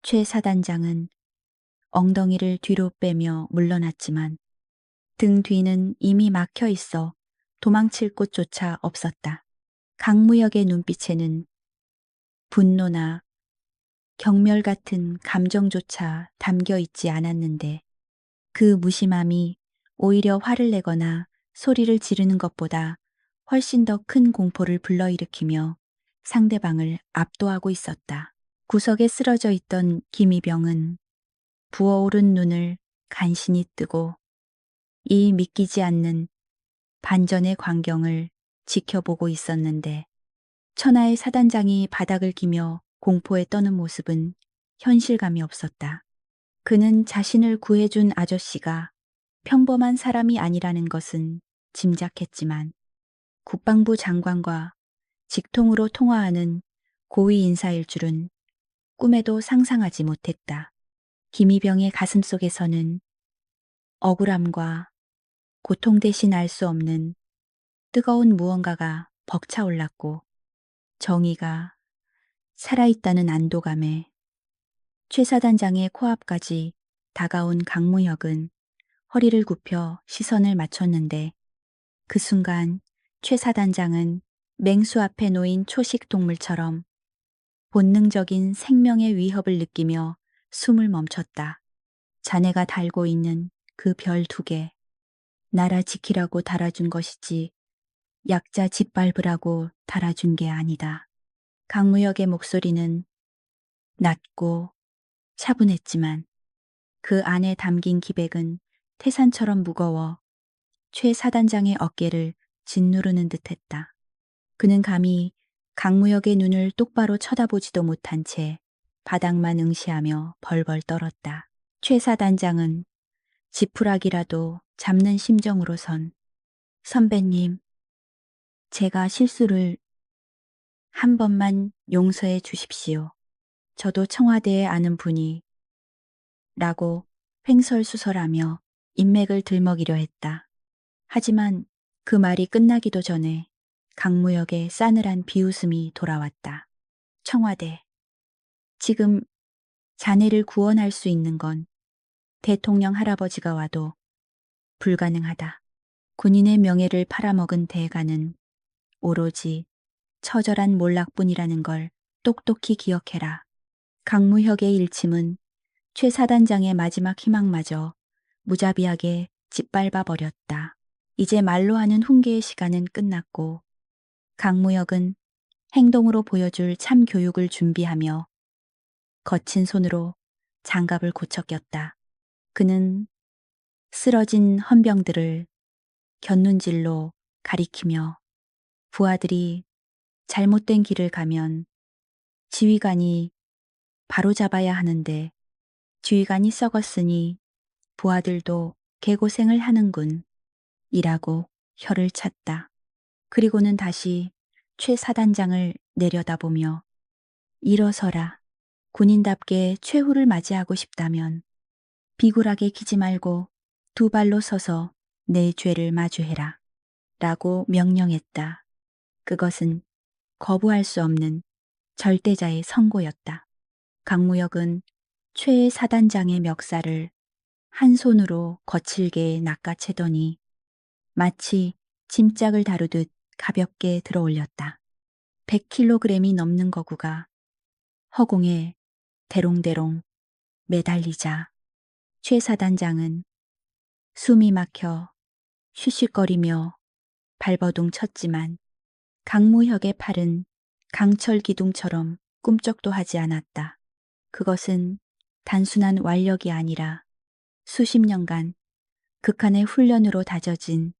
최 사단장은 엉덩이를 뒤로 빼며 물러났지만 등 뒤는 이미 막혀 있어 도망칠 곳조차 없었다. 강무혁의 눈빛에는 분노나 경멸 같은 감정조차 담겨 있지 않았는데 그 무심함이 오히려 화를 내거나 소리를 지르는 것보다 훨씬 더 큰 공포를 불러일으키며 상대방을 압도하고 있었다. 구석에 쓰러져 있던 김이병은 부어오른 눈을 간신히 뜨고 이 믿기지 않는 반전의 광경을 지켜보고 있었는데 천하의 사단장이 바닥을 기며 공포에 떠는 모습은 현실감이 없었다. 그는 자신을 구해준 아저씨가 평범한 사람이 아니라는 것은 짐작했지만 국방부 장관과 직통으로 통화하는 고위 인사일 줄은 꿈에도 상상하지 못했다. 김이병의 가슴속에서는 억울함과 고통 대신 알 수 없는 뜨거운 무언가가 벅차올랐고 정의가 살아있다는 안도감에 최 사단장의 코앞까지 다가온 강무혁은 허리를 굽혀 시선을 맞췄는데 그 순간 최 사단장은 맹수 앞에 놓인 초식 동물처럼 본능적인 생명의 위협을 느끼며 숨을 멈췄다. 자네가 달고 있는 그 별 2개, 나라 지키라고 달아준 것이지 약자 짓밟으라고 달아준 게 아니다. 강무혁의 목소리는 낮고 차분했지만 그 안에 담긴 기백은 태산처럼 무거워 최 사단장의 어깨를 짓누르는 듯했다. 그는 감히 강무혁의 눈을 똑바로 쳐다보지도 못한 채 바닥만 응시하며 벌벌 떨었다. 최 사단장은 지푸라기라도 잡는 심정으로선 선배님, 제가 실수를 한 번만 용서해 주십시오. 저도 청와대에 아는 분이 라고 횡설수설하며 인맥을 들먹이려 했다. 하지만 그 말이 끝나기도 전에 강무혁의 싸늘한 비웃음이 돌아왔다. 청와대. 지금 자네를 구원할 수 있는 건 대통령 할아버지가 와도 불가능하다. 군인의 명예를 팔아먹은 대가는 오로지 처절한 몰락뿐이라는 걸 똑똑히 기억해라. 강무혁의 일침은 최 사단장의 마지막 희망마저 무자비하게 짓밟아 버렸다. 이제 말로 하는 훈계의 시간은 끝났고 강무혁은 행동으로 보여줄 참 교육을 준비하며 거친 손으로 장갑을 고쳐 꼈다. 그는 쓰러진 헌병들을 곁눈질로 가리키며 부하들이 잘못된 길을 가면 지휘관이 바로잡아야 하는데 지휘관이 썩었으니 부하들도 개고생을 하는군 이라고 혀를 찼다. 그리고는 다시 최 사단장을 내려다보며 일어서라. 군인답게 최후를 맞이하고 싶다면 비굴하게 기지 말고 2발로 서서 내 죄를 마주해라. 라고 명령했다. 그것은 거부할 수 없는 절대자의 선고였다. 강무혁은 최 사단장의 멱살을 한 손으로 거칠게 낚아채더니 마치 짐짝을 다루듯 가볍게 들어올렸다. 100kg이 넘는 거구가 허공에 대롱대롱 매달리자 최 사단장은 숨이 막혀 쉬쉬거리며 발버둥 쳤지만 강무혁의 팔은 강철 기둥처럼 꿈쩍도 하지 않았다. 그것은 단순한 완력이 아니라 수십 년간 극한의 훈련으로 다져진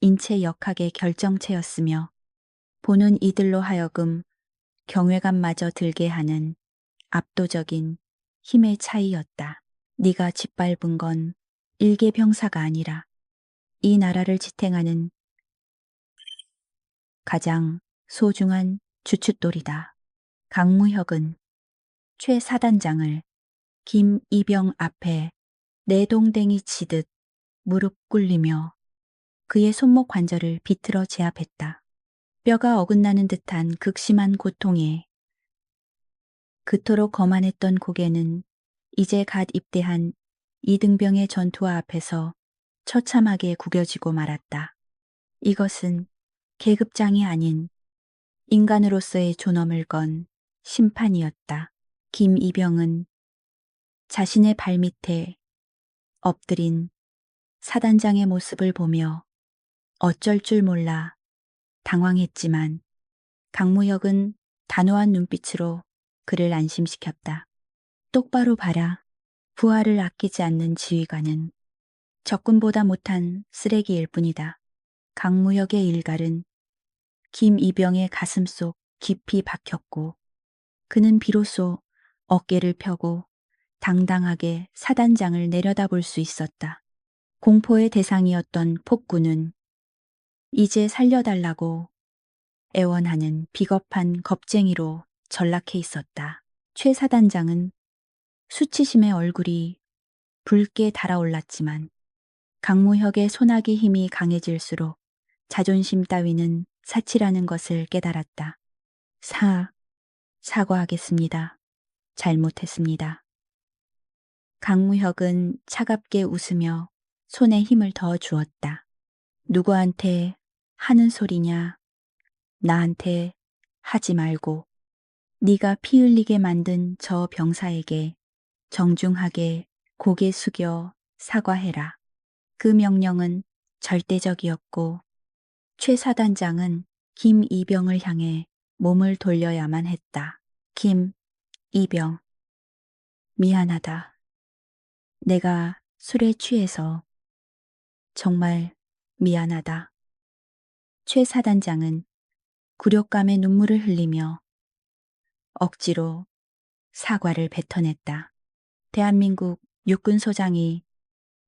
인체 역학의 결정체였으며 보는 이들로 하여금 경외감마저 들게 하는 압도적인 힘의 차이였다. 네가 짓밟은 건 일개 병사가 아니라 이 나라를 지탱하는 가장 소중한 주춧돌이다. 강무혁은 최 사단장을 김이병 앞에 내동댕이 치듯 무릎 꿇리며 그의 손목 관절을 비틀어 제압했다. 뼈가 어긋나는 듯한 극심한 고통에 그토록 거만했던 고개는 이제 갓 입대한 이등병의 전투화 앞에서 처참하게 구겨지고 말았다. 이것은 계급장이 아닌 인간으로서의 존엄을 건 심판이었다. 김이병은 자신의 발밑에 엎드린 사단장의 모습을 보며 어쩔 줄 몰라 당황했지만 강무혁은 단호한 눈빛으로 그를 안심시켰다. 똑바로 봐라. 부하를 아끼지 않는 지휘관은 적군보다 못한 쓰레기일 뿐이다. 강무혁의 일갈은 김이병의 가슴속 깊이 박혔고 그는 비로소 어깨를 펴고 당당하게 사단장을 내려다볼 수 있었다. 공포의 대상이었던 폭군은 이제 살려달라고 애원하는 비겁한 겁쟁이로 전락해 있었다. 최 사단장은 수치심의 얼굴이 붉게 달아올랐지만 강무혁의 손아귀 힘이 강해질수록 자존심 따위는 사치라는 것을 깨달았다. 사과하겠습니다. 잘못했습니다. 강무혁은 차갑게 웃으며 손에 힘을 더 주었다. 누구한테 하는 소리냐? 나한테 하지 말고 네가 피 흘리게 만든 저 병사에게 정중하게 고개 숙여 사과해라. 그 명령은 절대적이었고 최 사단장은 김이병을 향해 몸을 돌려야만 했다. 김이병, 미안하다. 내가 술에 취해서 정말 미안하다. 최 사단장은 굴욕감에 눈물을 흘리며 억지로 사과를 뱉어냈다. 대한민국 육군소장이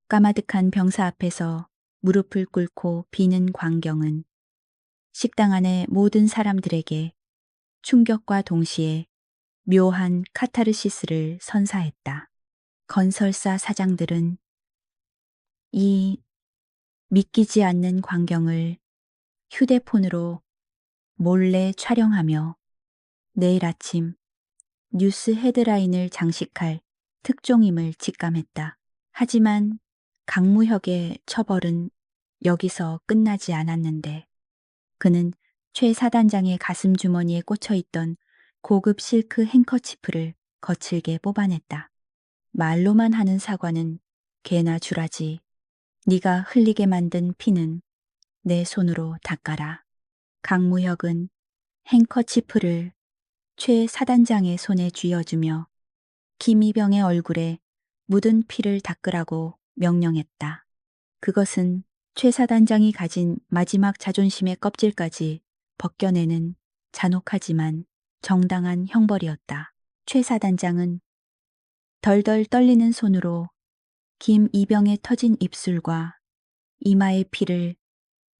까마득한 병사 앞에서 무릎을 꿇고 비는 광경은 식당 안의 모든 사람들에게 충격과 동시에 묘한 카타르시스를 선사했다. 건설사 사장들은 이 믿기지 않는 광경을 휴대폰으로 몰래 촬영하며 내일 아침 뉴스 헤드라인을 장식할 특종임을 직감했다. 하지만 강무혁의 처벌은 여기서 끝나지 않았는데 그는 최 사단장의 가슴 주머니에 꽂혀 있던 고급 실크 행커치프를 거칠게 뽑아냈다. 말로만 하는 사과는 개나 주라지. 네가 흘리게 만든 피는 내 손으로 닦아라. 강무혁은 행커치프를 최 사단장의 손에 쥐어주며 김이병의 얼굴에 묻은 피를 닦으라고 명령했다. 그것은 최 사단장이 가진 마지막 자존심의 껍질까지 벗겨내는 잔혹하지만 정당한 형벌이었다. 최 사단장은 덜덜 떨리는 손으로 김이병의 터진 입술과 이마의 피를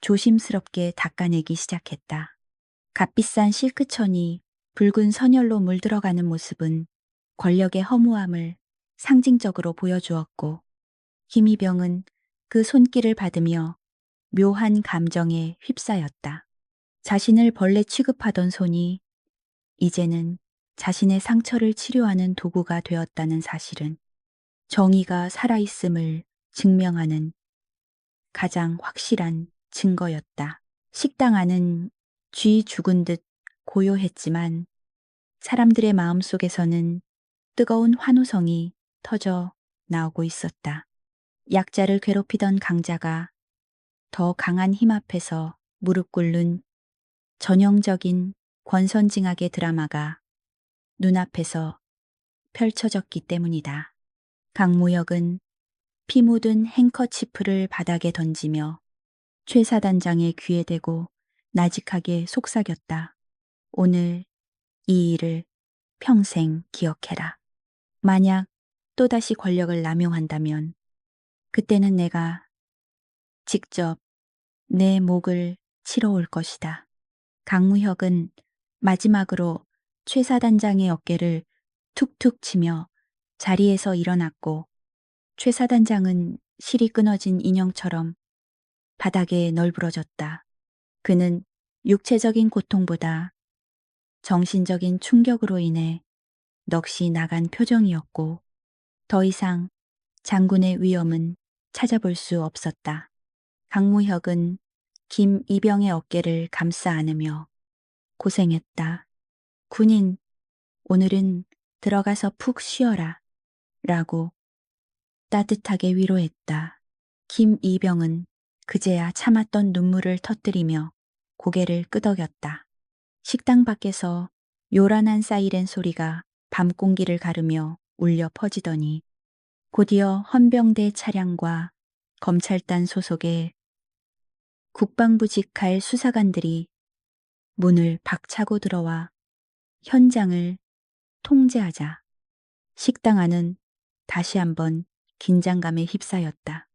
조심스럽게 닦아내기 시작했다. 값비싼 실크천이 붉은 선열로 물들어가는 모습은 권력의 허무함을 상징적으로 보여주었고 김이병은 그 손길을 받으며 묘한 감정에 휩싸였다. 자신을 벌레 취급하던 손이 이제는 자신의 상처를 치료하는 도구가 되었다는 사실은 정의가 살아있음을 증명하는 가장 확실한 증거였다. 식당 안은 쥐 죽은 듯 고요했지만 사람들의 마음속에서는 뜨거운 환호성이 터져 나오고 있었다. 약자를 괴롭히던 강자가 더 강한 힘 앞에서 무릎 꿇는 전형적인 권선징악의 드라마가 눈앞에서 펼쳐졌기 때문이다. 강무혁은 피 묻은 행커치프를 바닥에 던지며 최 사단장의 귀에 대고 나직하게 속삭였다. 오늘 이 일을 평생 기억해라. 만약 또다시 권력을 남용한다면 그때는 내가 직접 내 목을 치러 올 것이다. 강무혁은 마지막으로 최 사단장의 어깨를 툭툭 치며 자리에서 일어났고 최 사단장은 실이 끊어진 인형처럼 바닥에 널브러졌다. 그는 육체적인 고통보다 정신적인 충격으로 인해 넋이 나간 표정이었고 더 이상 장군의 위엄은 찾아볼 수 없었다. 강무혁은 김이병의 어깨를 감싸 안으며 고생했다. 군인, 오늘은 들어가서 푹 쉬어라. 라고 따뜻하게 위로했다. 김이병은 그제야 참았던 눈물을 터뜨리며 고개를 끄덕였다. 식당 밖에서 요란한 사이렌 소리가 밤 공기를 가르며 울려 퍼지더니 곧이어 헌병대 차량과 검찰단 소속의 국방부 직할 수사관들이 문을 박차고 들어와 현장을 통제하자 식당 안은 다시 한번 긴장감에 휩싸였다.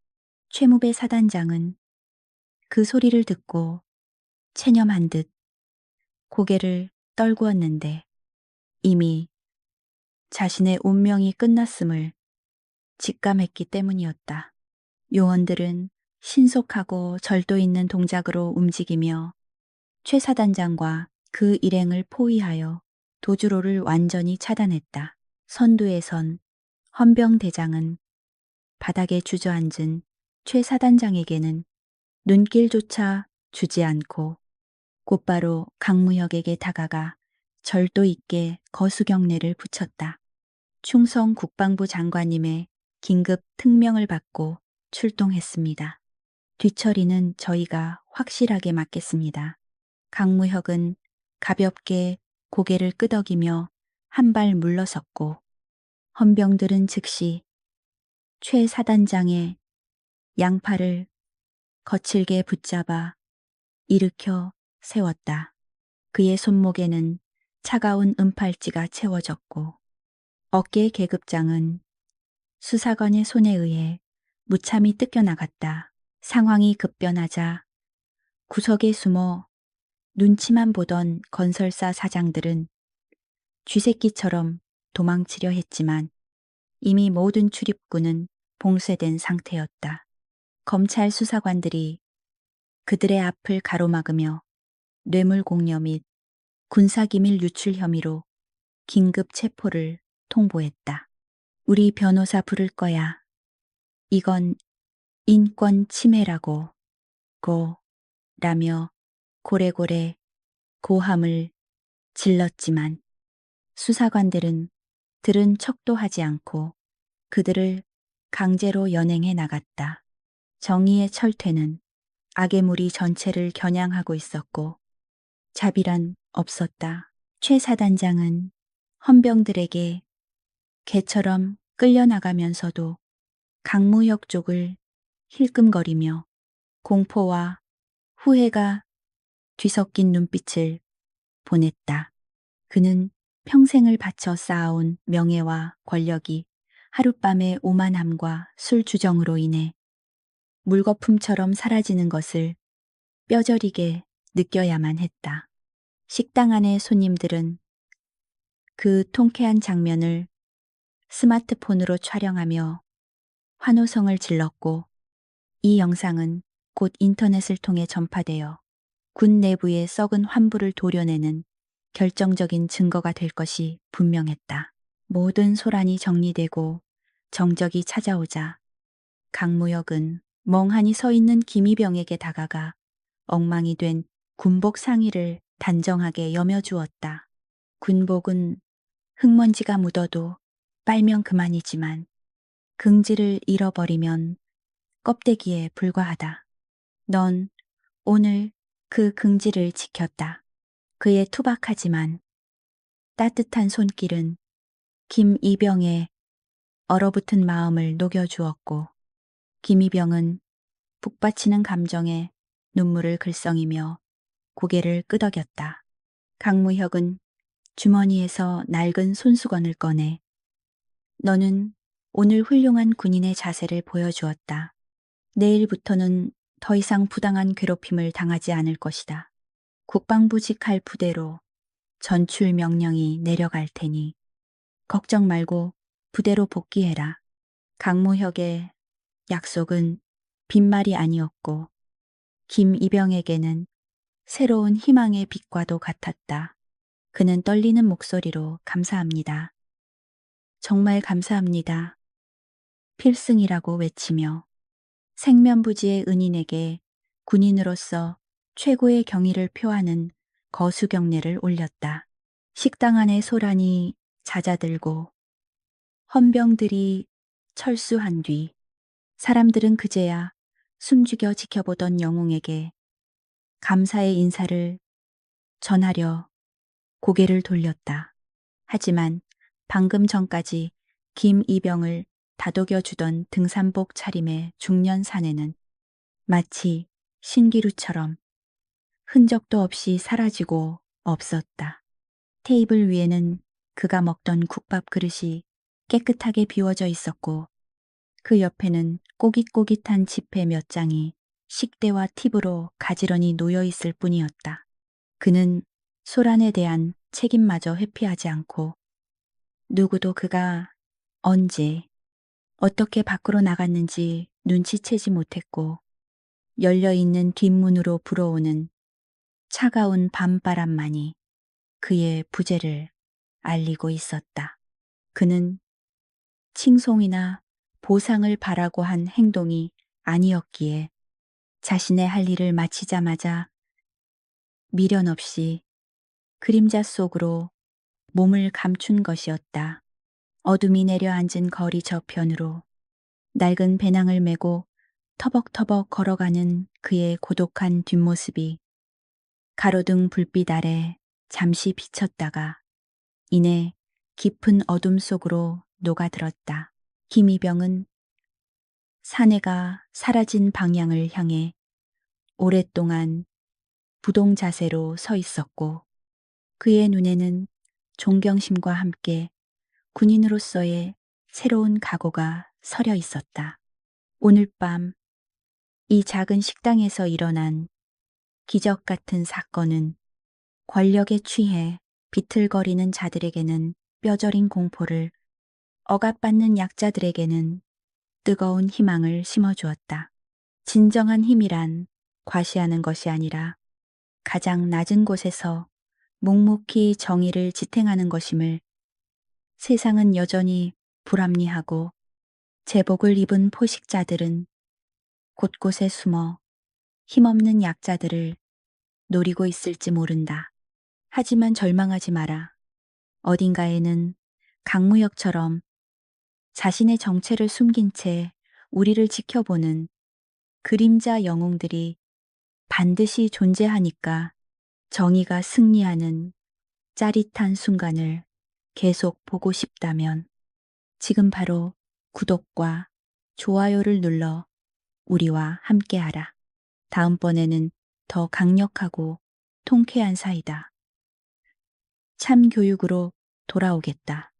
최무배 사단장은 그 소리를 듣고 체념한 듯 고개를 떨구었는데 이미 자신의 운명이 끝났음을 직감했기 때문이었다. 요원들은 신속하고 절도 있는 동작으로 움직이며 최 사단장과 그 일행을 포위하여 도주로를 완전히 차단했다. 선두에 선 헌병대장은 바닥에 주저앉은 최 사단장에게는 눈길조차 주지 않고 곧바로 강무혁에게 다가가 절도 있게 거수경례를 붙였다. 충성 국방부 장관님의 긴급 특명을 받고 출동했습니다. 뒤처리는 저희가 확실하게 맡겠습니다. 강무혁은 가볍게 고개를 끄덕이며 한 발 물러섰고 헌병들은 즉시 최 사단장의 양팔을 거칠게 붙잡아 일으켜 세웠다. 그의 손목에는 차가운 은팔찌가 채워졌고 어깨 계급장은 수사관의 손에 의해 무참히 뜯겨나갔다. 상황이 급변하자 구석에 숨어 눈치만 보던 건설사 사장들은 쥐새끼처럼 도망치려 했지만 이미 모든 출입구는 봉쇄된 상태였다. 검찰 수사관들이 그들의 앞을 가로막으며 뇌물공여 및 군사기밀 유출 혐의로 긴급 체포를 통보했다. 우리 변호사 부를 거야. 이건 인권 침해라고 라며 고래고래 고함을 질렀지만 수사관들은 들은 척도 하지 않고 그들을 강제로 연행해 나갔다. 정의의 철퇴는 악의 무리 전체를 겨냥하고 있었고 자비란 없었다. 최 사단장은 헌병들에게 개처럼 끌려나가면서도 강무혁 쪽을 힐끔거리며 공포와 후회가 뒤섞인 눈빛을 보냈다. 그는 평생을 바쳐 쌓아온 명예와 권력이 하룻밤의 오만함과 술주정으로 인해 물거품처럼 사라지는 것을 뼈저리게 느껴야만 했다. 식당 안의 손님들은 그 통쾌한 장면을 스마트폰으로 촬영하며 환호성을 질렀고 이 영상은 곧 인터넷을 통해 전파되어 군 내부의 썩은 환부를 도려내는 결정적인 증거가 될 것이 분명했다. 모든 소란이 정리되고 정적이 찾아오자 강무혁은 멍하니 서 있는 김이병에게 다가가 엉망이 된 군복 상의를 단정하게 여며주었다. 군복은 흙먼지가 묻어도 빨면 그만이지만 긍지를 잃어버리면 껍데기에 불과하다. 넌 오늘 그 긍지를 지켰다. 그의 투박하지만 따뜻한 손길은 김이병의 얼어붙은 마음을 녹여주었고 김이병은 북받치는 감정에 눈물을 글썽이며 고개를 끄덕였다. 강무혁은 주머니에서 낡은 손수건을 꺼내 너는 오늘 훌륭한 군인의 자세를 보여주었다. 내일부터는 더 이상 부당한 괴롭힘을 당하지 않을 것이다. 국방부직 할 부대로 전출 명령이 내려갈 테니 걱정 말고 부대로 복귀해라. 강무혁의 약속은 빈말이 아니었고 김이병에게는 새로운 희망의 빛과도 같았다. 그는 떨리는 목소리로 감사합니다. 정말 감사합니다. 필승이라고 외치며 생면부지의 은인에게 군인으로서 최고의 경의를 표하는 거수경례를 올렸다. 식당 안의 소란이 잦아들고 헌병들이 철수한 뒤 사람들은 그제야 숨죽여 지켜보던 영웅에게 감사의 인사를 전하려 고개를 돌렸다. 하지만 방금 전까지 김이병을 다독여주던 등산복 차림의 중년 사내는 마치 신기루처럼 흔적도 없이 사라지고 없었다. 테이블 위에는 그가 먹던 국밥 그릇이 깨끗하게 비워져 있었고 그 옆에는 꼬깃꼬깃한 지폐 몇 장이 식대와 팁으로 가지런히 놓여 있을 뿐이었다. 그는 소란에 대한 책임마저 회피하지 않고 누구도 그가 언제 어떻게 밖으로 나갔는지 눈치채지 못했고 열려있는 뒷문으로 불어오는 차가운 밤바람만이 그의 부재를 알리고 있었다. 그는 칭송이나 보상을 바라고 한 행동이 아니었기에 자신의 할 일을 마치자마자 미련 없이 그림자 속으로 몸을 감춘 것이었다. 어둠이 내려앉은 거리 저편으로 낡은 배낭을 메고 터벅터벅 걸어가는 그의 고독한 뒷모습이 가로등 불빛 아래 잠시 비쳤다가 이내 깊은 어둠 속으로 녹아들었다. 김이병은 사내가 사라진 방향을 향해 오랫동안 부동 자세로 서 있었고 그의 눈에는 존경심과 함께 군인으로서의 새로운 각오가 서려 있었다. 오늘 밤 이 작은 식당에서 일어난 기적 같은 사건은 권력에 취해 비틀거리는 자들에게는 뼈저린 공포를, 억압받는 약자들에게는 뜨거운 희망을 심어주었다. 진정한 힘이란 과시하는 것이 아니라 가장 낮은 곳에서 묵묵히 정의를 지탱하는 것임을 세상은 여전히 불합리하고 제복을 입은 포식자들은 곳곳에 숨어 힘없는 약자들을 노리고 있을지 모른다. 하지만 절망하지 마라. 어딘가에는 강무역처럼 자신의 정체를 숨긴 채 우리를 지켜보는 그림자 영웅들이 반드시 존재하니까 정의가 승리하는 짜릿한 순간을 계속 보고 싶다면 지금 바로 구독과 좋아요를 눌러 우리와 함께하라. 다음번에는 더 강력하고 통쾌한 사이다. 참 교육으로 돌아오겠다.